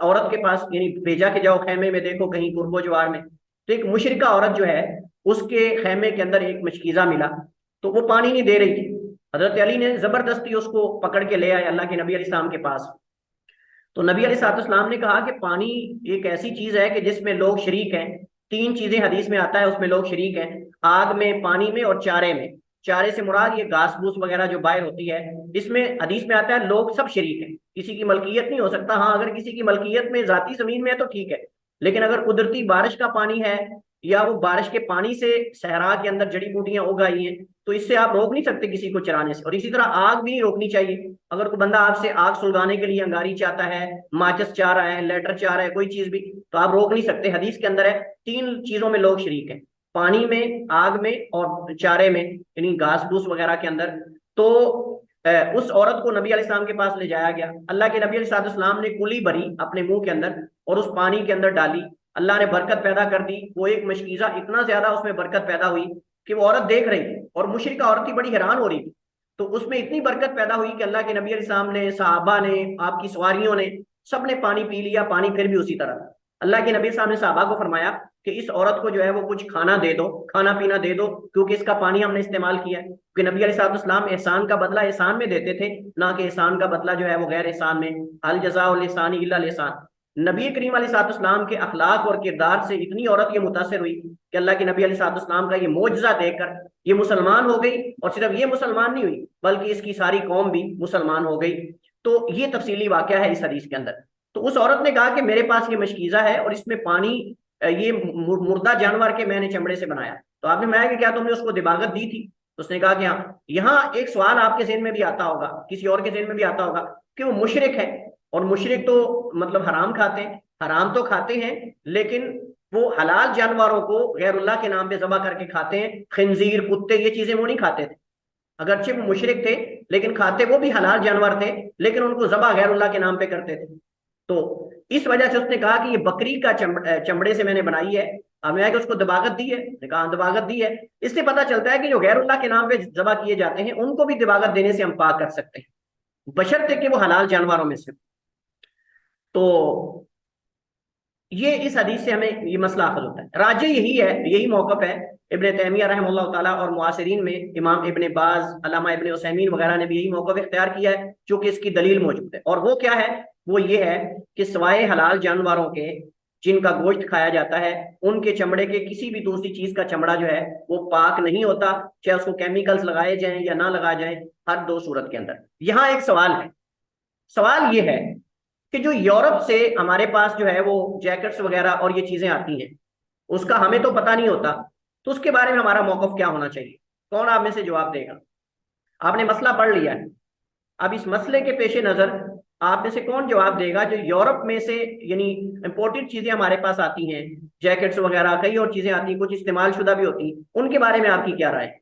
औरत के पास यानी भेजा कि जाओ खैमे में देखो कहीं कुर्बो जवार में। तो एक मुशरिका औरत जो है उसके खैमे के अंदर एक मशकीजा मिला, तो वो पानी नहीं दे रही थी। हजरत अली ने जबरदस्ती उसको पकड़ के ले आए अल्लाह के नबी अलैहिस्सलाम के पास। तो नबी अलैहिस्सलाम ने कहा कि पानी एक ऐसी चीज है कि जिसमें लोग शरीक हैं। तीन चीजें हदीस में आता है उसमें लोग शरीक हैं, आग में, पानी में और चारे में। चारे से मुराद ये घास फूस वगैरह जो बाहर होती है, इसमें हदीस में आता है लोग सब शरीक हैं, किसी की मलकियत नहीं हो सकता। हाँ, अगर किसी की मलकियत में जाती जमीन में है तो ठीक है, लेकिन अगर कुदरती बारिश का पानी है या वो बारिश के पानी से सहरा के अंदर जड़ी बूटियां उग आई हैं, तो इससे आप रोक नहीं सकते किसी को चराने से। और इसी तरह आग भी नहीं रोकनी चाहिए। अगर कोई बंदा आपसे आग सुलगाने के लिए अंगारी चाहता है, माचिस चाह रहा है, लेटर चाह रहा है, कोई चीज भी, तो आप रोक नहीं सकते। हदीस के अंदर है तीन चीजों में लोग शरीक हैं, पानी में, आग में और चारे में, यानी घास फूस वगैरह के अंदर। तो उस औरत को नबी अलैहिस्सलाम के पास ले जाया गया। अल्लाह के नबी अलैहिस्सलाम ने कुली भरी अपने मुंह के अंदर और उस पानी के अंदर डाली। अल्लाह ने बरकत पैदा कर दी। वो एक मशकीजा इतना ज्यादा उसमें बरकत पैदा हुई कि वो औरत देख रही थी और मुशरिका औरत थी, बड़ी हैरान हो रही थी। तो उसमें इतनी बरकत पैदा हुई कि अल्लाह के नबी अलैहिस्सलाम ने, सहाबा ने, आपकी सवारियों ने, सब ने पानी पी लिया। पानी फिर भी उसी तरह। अल्लाह के नबी साहब ने सहाबा को फरमाया कि इस औरत को जो है वो कुछ खाना दे दो, खाना पीना दे दो, क्योंकि इसका पानी हमने इस्तेमाल किया है। क्योंकि नबी अलैहिस्सलाम एहसान का बदला एहसान में देते थे, ना कि एहसान का बदला जो है वो गैर एहसान में। अल जज़ाउल इहसानी इल्ला एहसान। नबी करीम अलैहिस्सलाम के अखलाक और किरदार से इतनी औरत ये मुतासिर हुई कि अल्लाह के नबी अलैहिस्सलाम का ये मोजज़ा देखकर ये मुसलमान हो गई। और सिर्फ ये मुसलमान नहीं हुई बल्कि इसकी सारी कौम भी मुसलमान हो गई। तो ये तफसीली वाकया है इस हदीस के अंदर। तो उस औरत ने कहा कि मेरे पास ये मशकीज़ा है और इसमें पानी ये मुर्दा जानवर के मैंने चमड़े से बनाया। तो आपने बताया कि क्या तुमने उसको दिबागत दी थी? तो उसने कहा कि हाँ। यहाँ एक सवाल आपके ज़हन में भी आता होगा, किसी और के ज़हन में भी आता होगा कि वो मुशरिक है, और मुशरिक तो मतलब हराम खाते हैं। हराम तो खाते हैं, लेकिन वो हलाल जानवरों को गैरुल्लाह के नाम पे ज़बह करके खाते हैं। खिंजीर, कुत्ते, ये चीजें वो नहीं खाते थे। अगरचे वो मुशरिक थे लेकिन खाते वो भी हलाल जानवर थे, लेकिन उनको ज़बह गैरुल्लाह के नाम पे करते थे। तो इस वजह से उसने कहा कि ये बकरी का चमड़े से मैंने बनाई है। अब मैं कि उसको दबागत दी है, कहा दबागत दी है। इससे पता चलता है कि जो गैरुल्लाह के नाम पे ज़बह किए जाते हैं उनको भी दबागत देने से हम पाक कर सकते हैं, बशर्ते कि वो हलाल जानवरों में से। तो ये इस हदीस से हमें ये मसला हल होता है। राजे यही है, यही मौक़िफ़ है इब्न तैमिया रहमतुल्लाह ताला और मुआसिरीन में इमाम इब्न बाज, अल्लामा इब्न उसैमीन वगैरह ने भी यही मौक़िफ़ इख्तियार किया है, चूंकि इसकी दलील मौजूद है। और वो क्या है? वो ये है कि सवाए हलाल जानवरों के जिनका गोश्त खाया जाता है, उनके चमड़े के किसी भी दूसरी चीज का चमड़ा जो है वो पाक नहीं होता, चाहे उसको केमिकल्स लगाए जाएं या ना लगाए जाएं, हर दो सूरत के अंदर। यहाँ एक सवाल है। सवाल ये है कि जो यूरोप से हमारे पास जो है वो जैकेट्स वगैरह और ये चीजें आती हैं, उसका हमें तो पता नहीं होता, तो उसके बारे में हमारा मौक़िफ़ क्या होना चाहिए? कौन आप में से जवाब देगा? आपने मसला पढ़ लिया है, अब इस मसले के पेश नजर आप में से कौन जवाब देगा जो यूरोप में से यानी इंपोर्टेड चीजें हमारे पास आती हैं, जैकेट्स वगैरह, कई और चीजें आती हैं, कुछ इस्तेमाल शुदा भी होती हैं, उनके बारे में आपकी क्या राय है?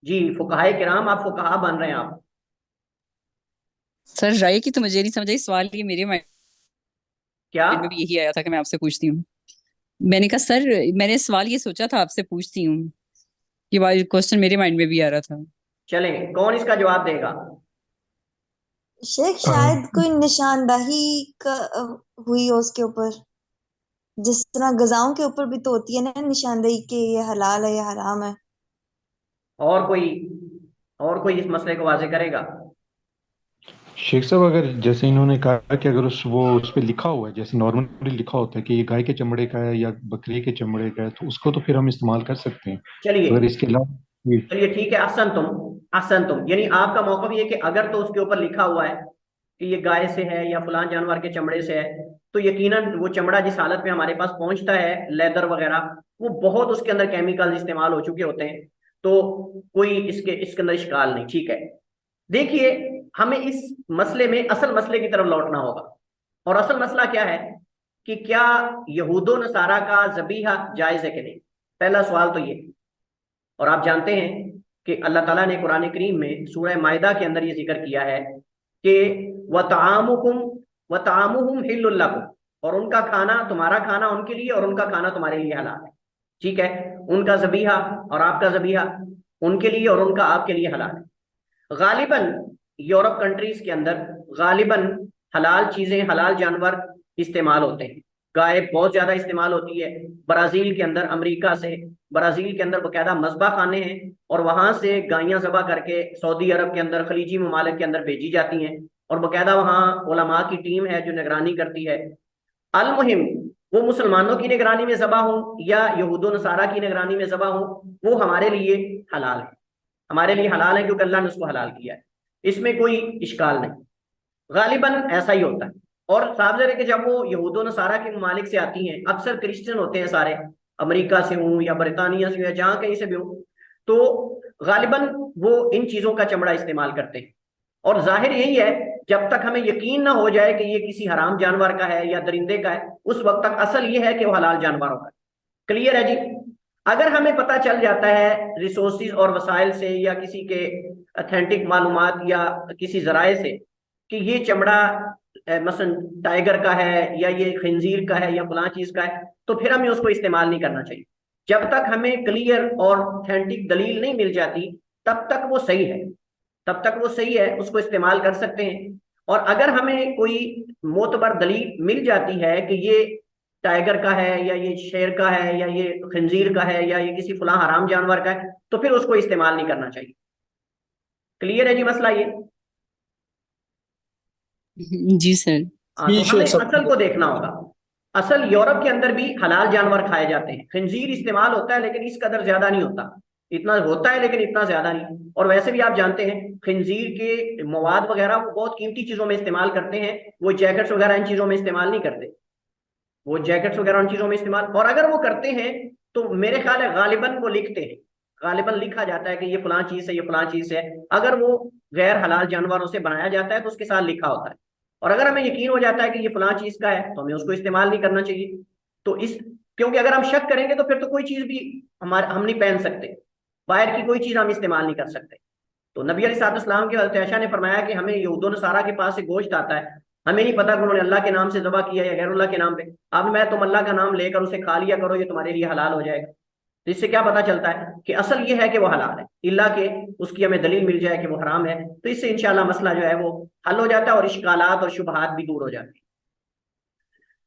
जी, फुकाहे किराम, आप फुकाहा बन रहे हैं आप। सर राय की तो मुझे नहीं समझ आई, सवाल ये मेरे माइंड क्या? में भी यही आया था कि मैं आपसे पूछती हूँ। मैंने कहा सर, मैंने सवाल ये सोचा था आपसे पूछती हूँ, ये क्वेश्चन मेरे माइंड में भी आ रहा था। चलें, कौन इसका जवाब देगा? शेख शायद कोई निशानदाही हुई हो उसके ऊपर, जिस तरह गजाओं के ऊपर भी तो होती है ना निशानदेही कि ये हलाल है या हराम है। और कोई, और कोई इस मसले को वाजे करेगा? शेख साहब, अगर जैसे इन्होंने कहा कि अगर उस पे लिखा हुआ है, जैसे नॉर्मली लिखा होता है कि ये गाय के चमड़े का है या बकरी के चमड़े का है, तो उसको तो फिर हम इस्तेमाल कर सकते हैं। चलिए, अगर इसके अलावा चलिए ठीक है, अहसन तुम यानी आपका मौक़िफ़ ये कि अगर तो उसके ऊपर लिखा हुआ है कि ये गाय से है या फलां जानवर के चमड़े से है, तो यकीनन वो चमड़ा जिस हालत में हमारे पास पहुंचता है, लेदर वगैरह, वो बहुत उसके अंदर केमिकल इस्तेमाल हो चुके होते हैं, तो कोई इसके अंदर इश्काल नहीं। ठीक है, देखिए, हमें इस मसले में असल मसले की तरफ लौटना होगा। और असल मसला क्या है कि क्या यहूदो नसारा का ज़बीहा जायज़ है कि नहीं? पहला सवाल तो ये। और आप जानते हैं कि अल्लाह ताला ने कुरान करीम में सूरह माइदा के अंदर ये जिक्र किया है कि व तआमुकुम व तामुहुम हिल्लुल लकुम, और उनका खाना तुम्हारा खाना उनके लिए और उनका खाना तुम्हारे लिए हलाल है। ठीक है, उनका ज़बीहा और आपका ज़बीहा उनके लिए और उनका आपके लिए हलाल है। गालिबन यूरोप कंट्रीज के अंदर गालिबन हलाल चीजें, हलाल जानवर इस्तेमाल होते हैं। गाय बहुत ज्यादा इस्तेमाल होती है। ब्राजील के अंदर, अमेरिका से ब्राजील के अंदर बाकायदा मज़बा खाने हैं और वहां से गायें ज़बा करके सऊदी अरब के अंदर, खलीजी ममालिक के अंदर भेजी जाती हैं और बाकायदा वहाँ उलमा की टीम है जो निगरानी करती है। अलमुहिम, वो मुसलमानों की निगरानी में ज़बा हो या यहूद नसारा की निगरानी में ज़बा हो, वो हमारे लिए हलाल है, हमारे लिए हलाल है क्योंकि अल्लाह ने उसको हलाल किया है, इसमें कोई इश्काल नहीं। गालिबन ऐसा ही होता है। और साहब जरा कि जब वो यहूद नसारा के ममालिक से आती हैं, अक्सर क्रिश्चियन होते हैं सारे, अमेरिका से हूँ या बरतानिया से हूँ या जहाँ कहीं से भी हूँ, तो गालिबन वो इन चीज़ों का चमड़ा इस्तेमाल करते हैं। और जाहिर यही है, जब तक हमें यकीन ना हो जाए कि ये किसी हराम जानवर का है या दरिंदे का है, उस वक्त तक असल ये है कि वो हलाल जानवरों का है। क्लियर है जी? अगर हमें पता चल जाता है रिसोर्सेज और वसाइल से या किसी के अथेंटिक मालूमात या किसी जराए से कि ये चमड़ा मसलन टाइगर का है या ये खंजीर का है या फलां चीज का है, तो फिर हमें उसको इस्तेमाल नहीं करना चाहिए। जब तक हमें क्लियर और ऑथेंटिक दलील नहीं मिल जाती तब तक वो सही है, तब तक वो सही है, उसको इस्तेमाल कर सकते हैं। और अगर हमें कोई मोतबर दलील मिल जाती है कि ये टाइगर का है या ये शेर का है या ये खंजीर का है या ये किसी फलां हराम जानवर का है, तो फिर उसको इस्तेमाल नहीं करना चाहिए। क्लियर है जी मसला ये? जी सर। हाँ, तो हमें असल को देखना होगा। असल यूरोप के अंदर भी हलाल जानवर खाए जाते हैं, खंजीर इस्तेमाल होता है लेकिन इस कदर ज्यादा नहीं होता, इतना होता है लेकिन इतना ज्यादा नहीं। और वैसे भी आप जानते हैं खंजीर के मवाद वगैरह वो बहुत कीमती चीजों में इस्तेमाल करते हैं, वो जैकेट्स वगैरह इन चीजों में इस्तेमाल नहीं करते, वो जैकेट्स वगैरह उन चीजों में इस्तेमाल, और अगर वो करते हैं तो मेरे ख्याल है गालिबन वो लिखते हैं, गालिबन लिखा जाता है कि ये फलां चीज है, ये फलां चीज है। अगर वो गैर हलाल जानवरों से बनाया जाता है तो उसके साथ लिखा होता है, और अगर हमें यकीन हो जाता है कि ये फलां चीज का है तो हमें उसको इस्तेमाल नहीं करना चाहिए। तो इस क्योंकि अगर हम शक करेंगे तो फिर तो कोई चीज भी हम नहीं पहन सकते, बाहर की कोई चीज हम इस्तेमाल नहीं कर सकते। तो नबी अलैहिस्सलाम के हज़रत आयशा ने फरमाया कि हमें यहूद नसारा के पास से गोश्त आता है, हमें नहीं पता कि उन्होंने अल्लाह के नाम से ज़बह किया या गैरुल्लाह के नाम पे, अब मैं तुम अल्लाह का नाम लेकर उसे खा लिया करो, ये तुम्हारे लिए हलाल हो जाएगा। तो इससे क्या पता चलता है कि असल ये है कि वो हलाल है, इल्ला के उसकी हमें दलील मिल जाए कि वो हराम है। तो इससे इंशाल्लाह मसला जो है वो हल हो जाता है और इश्कालात और शुबहात भी दूर हो जाते हैं।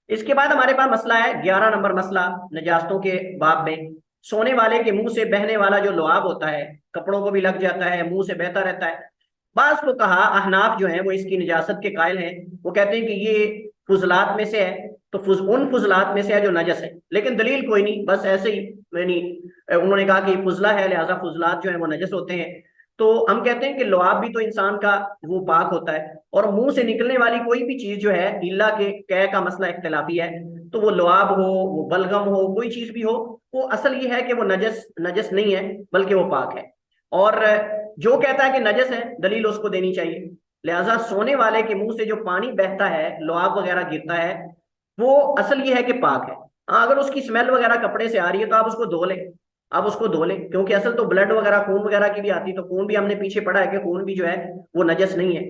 इसके बाद हमारे पास मसला है 11 नंबर मसला नजास्तों के बाब में। सोने वाले के मुंह से बहने वाला जो लुआब होता है, कपड़ों को भी लग जाता है, मुंह से बहता रहता है। बास को कहा अहनाफ जो है वो इसकी निजासत के कायल हैं, वो कहते हैं कि ये फुजलात में से है, तो उन फुजलात में से है जो नजस है, लेकिन दलील कोई नहीं, बस ऐसे ही उन्होंने कहा कि फुजला है लिहाजा फुजलात जो है वो नजस होते हैं। तो हम कहते हैं कि लुआब भी तो इंसान का वो पाक होता है, और मुंह से निकलने वाली कोई भी चीज जो है, इल्ला के कै का मसला इख्तिलाफी है, तो वो लुआब हो, वो बलगम हो, कोई चीज भी हो, वो असल ये है कि वो नजस नहीं है बल्कि वो पाक है। और जो कहता है कि नजस है दलील उसको देनी चाहिए। लिहाजा सोने वाले के मुंह से जो पानी बहता है, लुआब वगैरह गिरता है, वो असल ये है कि पाक है। हाँ, अगर उसकी स्मेल वगैरह कपड़े से आ रही है तो आप उसको धो लें, आप उसको धो लें, क्योंकि असल तो ब्लड वगैरह खून वगैरह की भी आती है, तो खून भी हमने पीछे पढ़ा है कि खून भी जो है वो नजस नहीं है,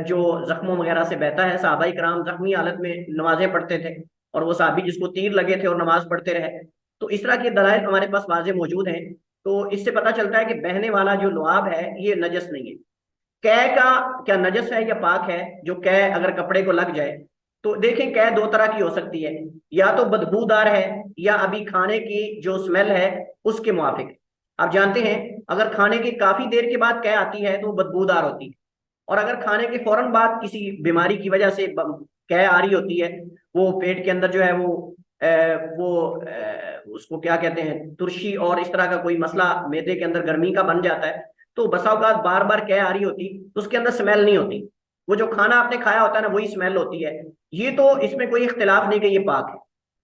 जो जख्मों वगैरह से बहता है। सहाबाई कराम जख्मी हालत में नमाजें पढ़ते थे, और वो साहबी जिसको तीर लगे थे और नमाज पढ़ते रहे। तो इस तरह के दलाइल हमारे पास वाज़े मौजूद हैं। तो इससे पता चलता है कि बहने वाला जो लुआब है ये नजस नहीं है। कै का क्या नजस है या पाक है? जो कै अगर कपड़े को लग जाए, तो देखें कै दो तरह की हो सकती है, या तो बदबूदार है या अभी खाने की जो स्मेल है उसके मुआफिक। आप जानते हैं अगर खाने की काफी देर के बाद कै आती है तो वो बदबूदार होती है, और अगर खाने के फौरन बाद किसी बीमारी की वजह से कै आ रही होती है, वो पेट के अंदर जो है उसको क्या कहते हैं, तुरशी और इस तरह का कोई मसला मैदे के अंदर गर्मी का बन जाता है, तो बसा औकात बार बार कै आ रही होती तो उसके अंदर स्मेल नहीं होती, वो जो खाना आपने खाया होता है ना वही स्मेल होती है। ये तो इसमें कोई इख्तिलाफ नहीं कि ये पाक है।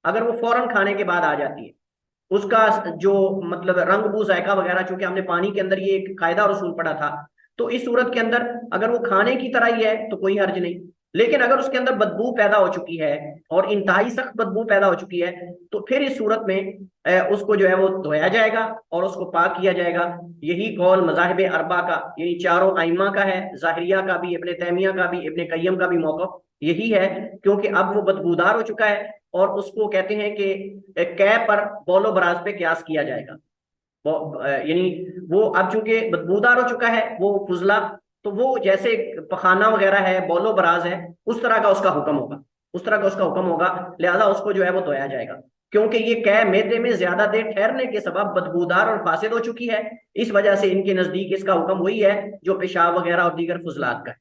अगर वो फौरन खाने के बाद आ जाती है, उसका जो मतलब रंग बू जायका वगैरह, चूंकि हमने पानी के अंदर ये एक कायदा और उसूल पढ़ा था, तो इस सूरत के अंदर अगर वो खाने की तरह ही है तो कोई हर्ज नहीं। लेकिन अगर उसके अंदर बदबू पैदा हो चुकी है और इंतहाई सख्त बदबू पैदा हो चुकी है, तो फिर इस सूरत में उसको जो है वो धोया जाएगा और उसको पाक किया जाएगा। यही कौल मज़ाहिब अरबा का, यानी चारों आइमा का है, ज़ाहिरिया का भी, इब्ने तैमिया का भी, इब्ने कय्यम का भी मौक़िफ़ यही है, क्योंकि अब वो बदबूदार हो चुका है और उसको कहते हैं कि कै पर बौलो बराज पे क्यास किया जाएगा। यानी वो अब चूंकि बदबूदार हो चुका है वो फुजला, तो वो जैसे पखाना वगैरह है, बौलो बराज है, उस तरह का उसका हुक्म होगा, उस तरह का उसका हुक्म होगा, लिहाजा उसको जो है वो धोया जाएगा। क्योंकि ये कै मैदे में ज्यादा देर ठहरने के सबब बदबूदार और फासिद हो चुकी है, इस वजह से इनके नजदीक इसका हुक्म वही है जो पेशाब वगैरह और दीगर फुजलात का है।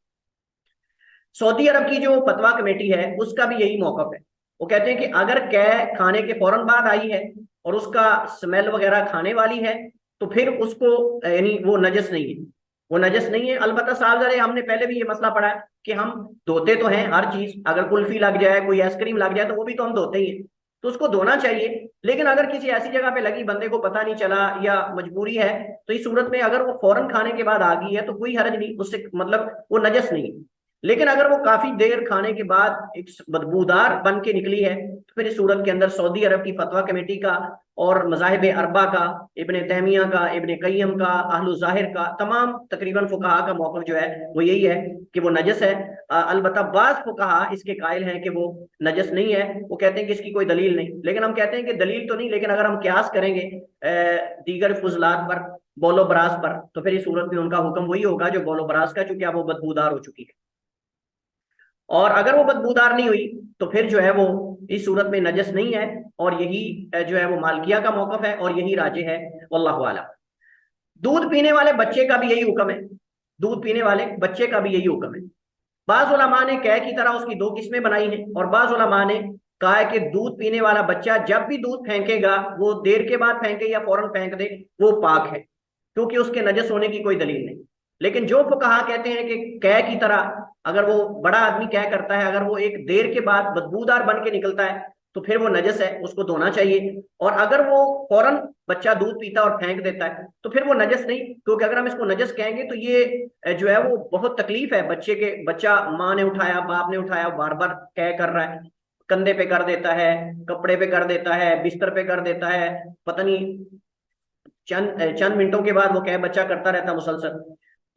सऊदी अरब की जो फतवा कमेटी है उसका भी यही मौकफ है। वो कहते हैं कि अगर कै खाने के फौरन बाद आई है और उसका स्मेल वगैरह खाने वाली है तो फिर उसको यानी वो नजस नहीं है, वो नजस नहीं है। अलबत्ता साहब जरे हमने पहले भी ये मसला पढ़ा है कि हम धोते तो हैं हर चीज, अगर कुल्फी लग जाए, कोई आइसक्रीम लग जाए तो वो भी तो हम धोते ही हैं, तो उसको धोना चाहिए। लेकिन अगर किसी ऐसी जगह पे लगी, बंदे को पता नहीं चला या मजबूरी है, तो इस सूरत में अगर वो फौरन खाने के बाद आ गई है तो कोई हर्ज नहीं, उससे मतलब वो नजस नहीं है। लेकिन अगर वो काफी देर खाने के बाद एक बदबूदार बन के निकली है तो फिर इस सूरत के अंदर सऊदी अरब की फतवा कमेटी का और मज़ाहिब अरबा का, इब्ने तैमिया का, इब्ने कय्यम का, अहलु ज़ाहिर का, तमाम तकरीबन फुकहा का मौक़िफ़ जो है वो यही है कि वो नजस है। अलबत्ता बाज़ फुकहा इसके कायल हैं कि वो नजस नहीं है, वो कहते हैं कि इसकी कोई दलील नहीं। लेकिन हम कहते हैं कि दलील तो नहीं, लेकिन अगर हम क्यास करेंगे दीगर फुजलात पर, बौलो बरास पर, तो फिर इस सूरत में उनका हुक्म वही होगा जो बौलो बरास का, चूंकि अब वो बदबूदार हो चुकी है। और अगर वो बदबूदार नहीं हुई तो फिर जो है वो इस सूरत में नजस नहीं है, और यही जो है वो मालिकिया का मौकफ है और यही राजे है, वल्लाहु आलम। दूध पीने वाले बच्चे का भी यही हुक्म है, दूध पीने वाले बच्चे का भी यही हुक्म है। बाज उलमा ने कै की तरह उसकी दो किस्में बनाई हैं, और बाज उलमा ने कहा है कि दूध पीने वाला बच्चा जब भी दूध फेंकेगा, वो देर के बाद फेंके या फौरन फेंक दे, वो पाक है, क्योंकि उसके नजस होने की कोई दलील नहीं। लेकिन जो फुकहा कहते हैं कि कै की तरह अगर वो बड़ा आदमी क्या करता है, अगर वो एक देर के बाद बदबूदार बन के निकलता है तो फिर वो नजस है, उसको धोना चाहिए। और अगर वो फौरन बच्चा दूध पीता और फेंक देता है तो फिर वो नजस नहीं, क्योंकि अगर हम इसको नजस कहेंगे तो ये जो है वो बहुत तकलीफ है बच्चे के। बच्चा माँ ने उठाया, बाप ने उठाया, बार बार कै कर रहा है, कंधे पे कर देता है, कपड़े पे कर देता है, बिस्तर पे कर देता है, पता नहीं चंद मिनटों के बाद वो कै बच्चा करता रहता मुसलसल।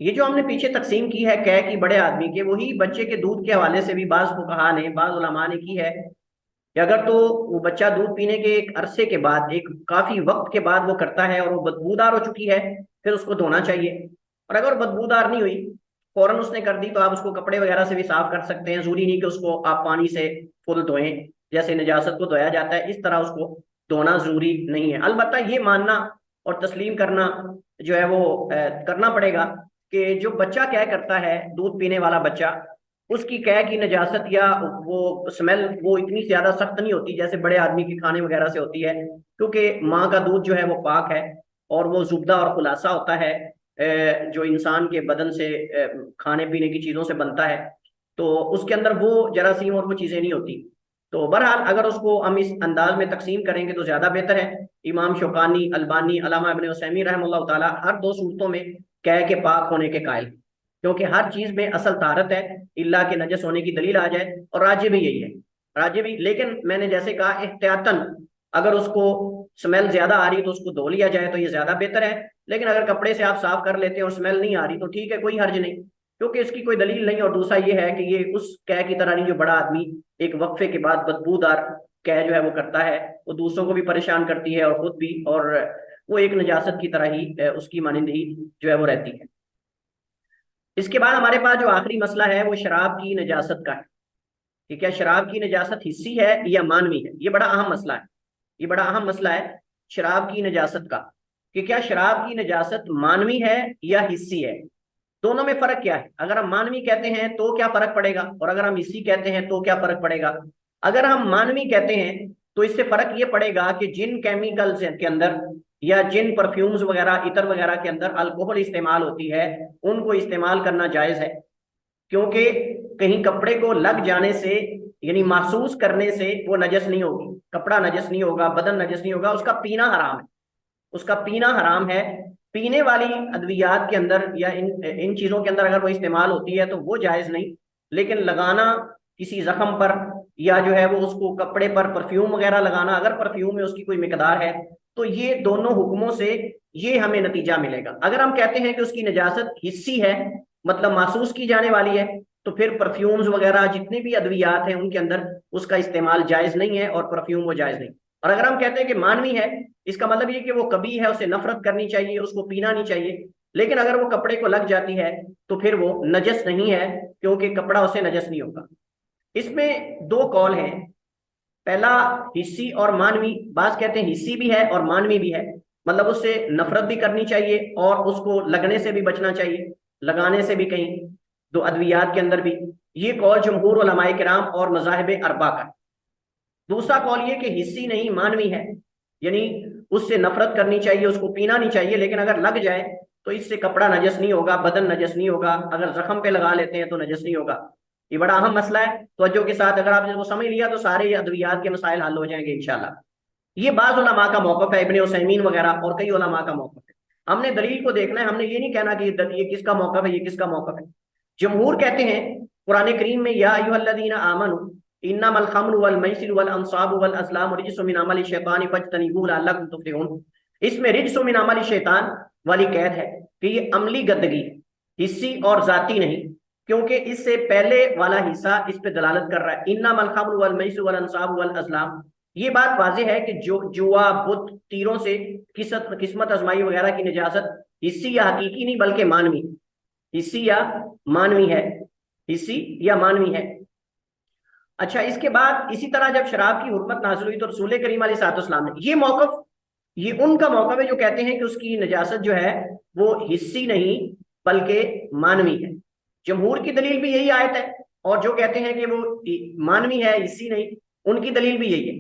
ये जो हमने पीछे तकसीम की है कै की बड़े आदमी के, वही बच्चे के दूध के हवाले से भी बाज़ फुकहा ने, बाज़ उलमा ने की है कि अगर तो वो बच्चा दूध पीने के एक अरसे के बाद, एक काफी वक्त के बाद वो करता है और वो बदबूदार हो चुकी है, फिर उसको धोना चाहिए। और अगर बदबूदार नहीं हुई, फौरन उसने कर दी, तो आप उसको कपड़े वगैरह से भी साफ कर सकते हैं, जरूरी नहीं कि उसको आप पानी से फुल धोएं, जैसे नजासत को धोया जाता है इस तरह उसको धोना जरूरी नहीं है। अलबत्ता ये मानना और तस्लीम करना जो है वो करना पड़ेगा कि जो बच्चा क्या करता है, दूध पीने वाला बच्चा, उसकी कै की नजासत या वो स्मेल वो इतनी ज्यादा सख्त नहीं होती जैसे बड़े आदमी के खाने वगैरह से होती है, क्योंकि माँ का दूध जो है वो पाक है और वो जुबदा और खुलासा होता है जो इंसान के बदन से खाने पीने की चीजों से बनता है, तो उसके अंदर वो जरासीम और वो चीजें नहीं होती। तो बहरहाल अगर उसको हम इस अंदाज में तकसीम करेंगे तो ज्यादा बेहतर है। इमाम शौकानी, अलबानी, अल्लामा इब्ने उसैमीन रहमतुल्लाह ताला हर दो सूरतों में कै के पाक होने के कायल, क्योंकि हर चीज में असल तारत है, इल्ला के नजस होने की दलील आ जाए, और राज्य भी यही है, राज्य भी। लेकिन मैंने जैसे कहा एहतियातन अगर उसको स्मेल ज्यादा आ रही तो उसको धो लिया जाए तो ये ज्यादा बेहतर है। लेकिन अगर कपड़े से आप साफ कर लेते हैं और स्मेल नहीं आ रही तो ठीक है, कोई हर्ज नहीं, क्योंकि इसकी कोई दलील नहीं। और दूसरा ये है कि ये उस कै की तरह नहीं जो बड़ा आदमी एक वक्फे के बाद बदबूदार कै जो है वो करता है, वो दूसरों को भी परेशान करती है और खुद भी, और वो एक नजासत की तरह ही उसकी मानिंदगी जो है वो रहती है। इसके बाद हमारे पास जो आखिरी मसला है वो शराब की नजासत का है कि क्या शराब की नजासत हिस्सी है या मानवी है। ये बड़ा अहम मसला है, ये बड़ा अहम मसला है शराब की नजासत का, कि क्या शराब की नजासत मानवी है या हिस्सी है, दोनों में फर्क क्या है। अगर हम मानवी कहते हैं तो क्या फर्क पड़ेगा, और अगर हम हिस्सी कहते हैं तो क्या फर्क पड़ेगा। अगर हम मानवी कहते हैं तो इससे फर्क ये पड़ेगा कि जिन केमिकल्स के अंदर या जिन परफ्यूम्स वगैरह, इतर वगैरह के अंदर अल्कोहल इस्तेमाल होती है, उनको इस्तेमाल करना जायज है, क्योंकि कहीं कपड़े को लग जाने से यानी महसूस करने से वो नजस नहीं होगी, कपड़ा नजस नहीं होगा, बदन नजस नहीं होगा, उसका पीना हराम है, उसका पीना हराम है। पीने वाली अद्वियात के अंदर या इन चीजों के अंदर अगर वो इस्तेमाल होती है तो वो जायज नहीं, लेकिन लगाना किसी जख्म पर या जो है वो उसको कपड़े पर परफ्यूम वगैरह लगाना, अगर परफ्यूम में उसकी कोई मिकदार है, तो ये दोनों हुक्मों से ये हमें नतीजा मिलेगा। अगर हम कहते हैं कि उसकी नजासत हिस्सी है, मतलब महसूस की जाने वाली है, तो फिर परफ्यूम्स वगैरह जितने भी अद्वियात हैं उनके अंदर उसका इस्तेमाल जायज नहीं है, और परफ्यूम वो जायज नहीं। और अगर हम कहते हैं कि मानवी है, इसका मतलब ये कि वो कभी है, उसे नफरत करनी चाहिए, उसको पीना नहीं चाहिए, लेकिन अगर वो कपड़े को लग जाती है तो फिर वो नजस नहीं है, क्योंकि कपड़ा उसे नजस नहीं होगा। इसमें दो कौल हैं, पहला हिस्सी और मानवी। बात कहते हैं हिस्सी भी है और मानवी भी है, मतलब उससे नफरत भी करनी चाहिए और उसको लगने से भी बचना चाहिए, लगाने से भी कहीं दो अद्वियात के अंदर भी। ये कौल जमहूर उलमाए किराम और मज़ाहिब अरबा का। दूसरा कौल ये कि हिस्सी नहीं मानवी है, यानी उससे नफरत करनी चाहिए, उसको पीना नहीं चाहिए, लेकिन अगर लग जाए तो इससे कपड़ा नजस नहीं होगा, बदन नजस नहीं होगा, अगर जख्म पे लगा लेते हैं तो नजस नहीं होगा। ये बड़ा अहम मसला है, तवज्जो के साथ अगर आपने इसको समझ लिया तो सारे अद्वियात के मसाइल हल हो जाएंगे इंशाल्लाह। ये बाज़ उलमा का मौक़िफ़ है, इब्ने उसैमीन वगैरह और कई उलमा का मौक़िफ़ है। हमने दलील को देखना है, हमने ये नहीं कहना कि ये किसका मौक़िफ़ है, ये किसका मौक़िफ़ है। जमहूर कहते हैं कुरान करीम में, या अय्युहल्लज़ीना आमनू इन्नमल खम्रु वल मैसिरु वल अंसाबु वल अज़लामु रिज्सुम मिन अमलि शैतान फज्तनिबूहु लअल्लकुम तुफ्लिहून। इसमें रिज्सुम मिन अमलि शैतान वाली कैद है कि ये अमली गंदगी, हिस्सी और जाती नहीं, क्योंकि इससे पहले वाला हिस्सा इस पे दलालत कर रहा है। इन्नमल खम्रु वल मैसिरु वल अंसाबु वल अज़लाम, ये बात वाज़ेह है कि जो जुआ, बुत, तीरों से किस्मत आजमाई वगैरह की निजाजत हिस्सी या हकीकी नहीं बल्कि मानवी, हिस्सी या मानवी है, हिस्सी या मानवी है। अच्छा, इसके बाद इसी तरह जब शराब की हुर्मत नाज़िल हुई तो रसूल करीम अलैहिस्सलाम ने ये मौक़िफ़, ये उनका मौक़िफ़ है जो कहते हैं कि उसकी नजासत जो है वो हिस्सी नहीं बल्कि मानवी है। जमहूर की दलील भी यही आयत है, और जो कहते हैं कि वो मानवी है हिस्सी नहीं, उनकी दलील भी यही है।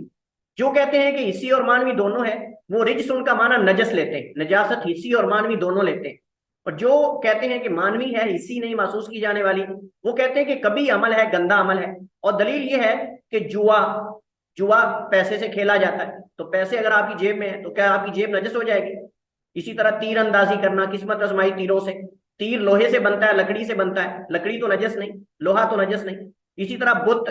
जो कहते हैं कि हिस्सी और मानवी दोनों है, वो रिज्स उनका माना नजस लेते हैं, नजासत हिस्सी और मानवी दोनों लेते हैं। और जो कहते हैं कि मानवी है हिस्सी नहीं महसूस की जाने वाली, वो कहते हैं कि कभी अमल है, गंदा अमल है। और दलील ये है कि जुआ, जुआ पैसे से खेला जाता है, तो पैसे अगर आपकी जेब में है तो क्या आपकी जेब नजस हो जाएगी? इसी तरह तीर अंदाजी करना, किस्मत आजमाई तीरों से, तीर लोहे से बनता है, लकड़ी से बनता है, लकड़ी तो नजस नहीं, लोहा तो नजस नहीं। इसी तरह बुत,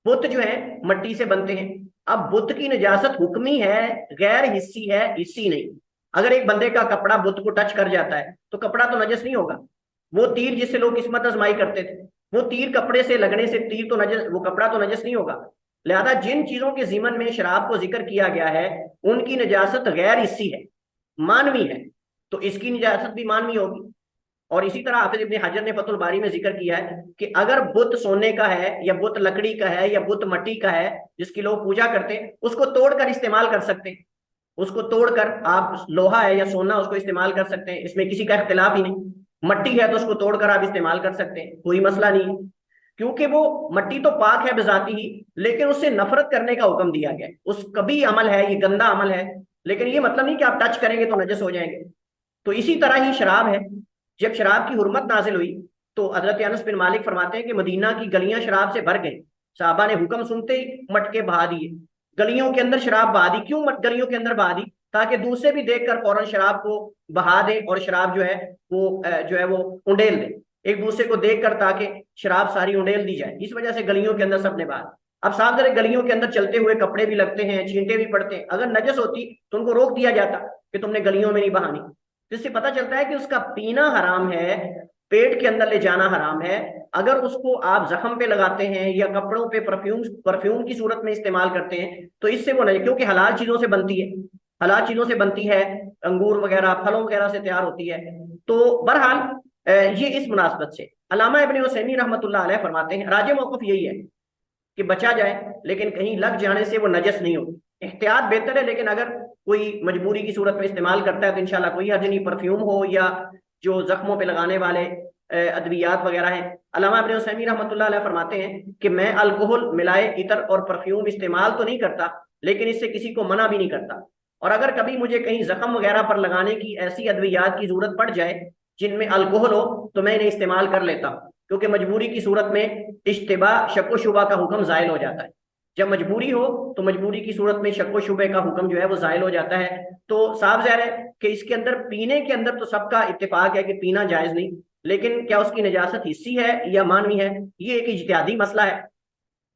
बुत जो है मट्टी से बनते हैं। अब बुत की नजासत हुक्मी है, गैर हिस्सी है, हिस्सी नहीं। अगर एक बंदे का कपड़ा बुत को टच कर जाता है तो कपड़ा तो नजस नहीं होगा। वो तीर जिससे लोग किस्मत आजमाई करते थे, वो तीर कपड़े से लगने से तीर तो नजस, वो कपड़ा तो नजस नहीं होगा। लिहाजा जिन चीजों के ज़िमन में शराब को जिक्र किया गया है उनकी नजासत गैर हिस्सी है, मानवी है, तो इसकी नजासत भी मानवी होगी। और इसी तरह हाफिज इब्ने हजर ने फतहुल बारी में जिक्र किया है कि अगर बुत सोने का है या बुत लकड़ी का है या बुत मट्टी का है जिसकी लोग पूजा करते हैं, उसको तोड़कर इस्तेमाल कर सकते हैं। उसको तोड़कर आप, लोहा है या सोना, उसको इस्तेमाल कर सकते हैं, इसमें किसी का इख्तिलाफ ही नहीं। मट्टी है तो उसको तोड़कर आप इस्तेमाल कर सकते हैं, कोई मसला नहीं है, क्योंकि वो मट्टी तो पाक है बजाती ही, लेकिन उससे नफरत करने का हुक्म दिया गया है। उस कभी अमल है, ये गंदा अमल है, लेकिन ये मतलब नहीं कि आप टच करेंगे तो नजस हो जाएंगे। तो इसी तरह ही शराब है, जब शराब की हुर्मत नाजिल हुई तो हजरत अनस बिन मालिक फरमाते हैं कि मदीना की गलियां शराब से भर गई। साहबा ने हुक्म सुनते ही मटके बहा दिए, गलियों के अंदर शराब बहा दी। क्यों गलियों के अंदर बहा दी? ताकि दूसरे भी देखकर फौरन शराब को बहा दे और शराब जो है वो उंडेल दे एक दूसरे को देखकर, ताकि शराब सारी उंडेल दी जाए। इस वजह से गलियों के अंदर सबने बहा। अब साफ जरा, गलियों के अंदर चलते हुए कपड़े भी लगते हैं, छींटे भी पड़ते हैं, अगर नजस होती तो उनको रोक दिया जाता कि तुमने गलियों में नहीं बहानी। जिससे पता चलता है कि उसका पीना हराम है, पेट के अंदर ले जाना हराम है। अगर उसको आप जख्म पे लगाते हैं या कपड़ों पे परफ्यूम की सूरत में इस्तेमाल करते हैं तो इससे वो नहीं, क्योंकि हलाल चीजों से बनती है, हलाल चीजों से बनती है, अंगूर वगैरह फलों वगैरह से तैयार होती है। तो बहरहाल ये इस मुनासबत से अल्लामा इब्ने उसैमीन रहमतुल्लाह अलैह फरमाते हैं, राजे मौक़िफ़ यही है कि बचा जाए, लेकिन कहीं लग जाने से वो नजस नहीं होती। एहतियात बेहतर है, लेकिन अगर कोई मजबूरी की सूरत में इस्तेमाल करता है तो इंशाल्लाह कोई हर्ज नहीं, परफ्यूम हो या जो जख्मों पे लगाने वाले अद्वियात वगैरह हैं। अल्लामा इब्ने उसैमीन रहमतुल्लाह अलैह फरमाते हैं कि मैं अल्कोहल मिलाए इतर और परफ्यूम इस्तेमाल तो नहीं करता, लेकिन इससे किसी को मना भी नहीं करता। और अगर कभी मुझे कहीं जख्म वगैरह पर लगाने की ऐसी अद्वियात की जरूरत पड़ जाए जिनमें अल्कोहल हो तो मैं इन्हें इस्तेमाल कर लेता हूँ, क्योंकि मजबूरी की सूरत में इश्तिबा शक शुबा का हुक्म जायल हो जाता है। जब मजबूरी हो तो मजबूरी की सूरत में शक शुबे का हुक्म जो है वो जायल हो जाता है। तो साफ ज़ाहिर है कि इसके अंदर, पीने के अंदर तो सबका इत्तेफाक है कि पीना जायज़ नहीं, लेकिन क्या उसकी नजासत हिस्सी है या मानवी है, ये एक इज्तिहादी मसला है।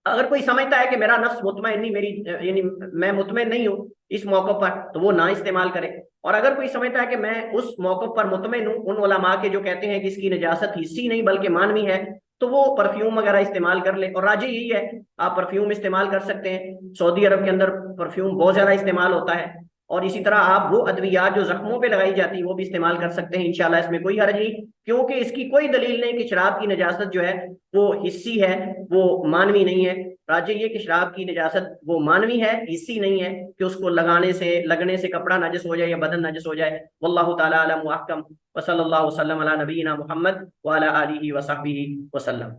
अगर कोई समझता है कि मेरा नफ्स मुतमईन नहीं, मेरी यानी मैं मुतमईन नहीं हूँ इस मौके पर, तो वो ना इस्तेमाल करे। और अगर कोई समझता है कि मैं उस मौके पर मुतमईन हूँ, उन उलमा के जो कहते हैं कि इसकी नजासत हिस्सी नहीं बल्कि मानवी है, तो वो परफ्यूम वगैरह इस्तेमाल कर ले। और राजी यही है, आप परफ्यूम इस्तेमाल कर सकते हैं। सऊदी अरब के अंदर परफ्यूम बहुत ज्यादा इस्तेमाल होता है। और इसी तरह आप वो अद्वियात जो जख्मों पे लगाई जाती है वो भी इस्तेमाल कर सकते हैं इंशाल्लाह, इसमें कोई हर्ज नहीं, क्योंकि इसकी कोई दलील नहीं कि शराब की नजासत जो है वो हिस्सी है, वो मानवी नहीं है। राजी ये कि शराब की नजासत वो मानवी है, हिस्सी नहीं है कि उसको लगने से कपड़ा नजस हो जाए या बदन नजस हो जाए। वल्लाहु ताला अलम व अहकम व सल्लल्लाहु वसल्लम अला नबीना मुहम्मद व अला आलिहि व सहबिहि वसल्लम।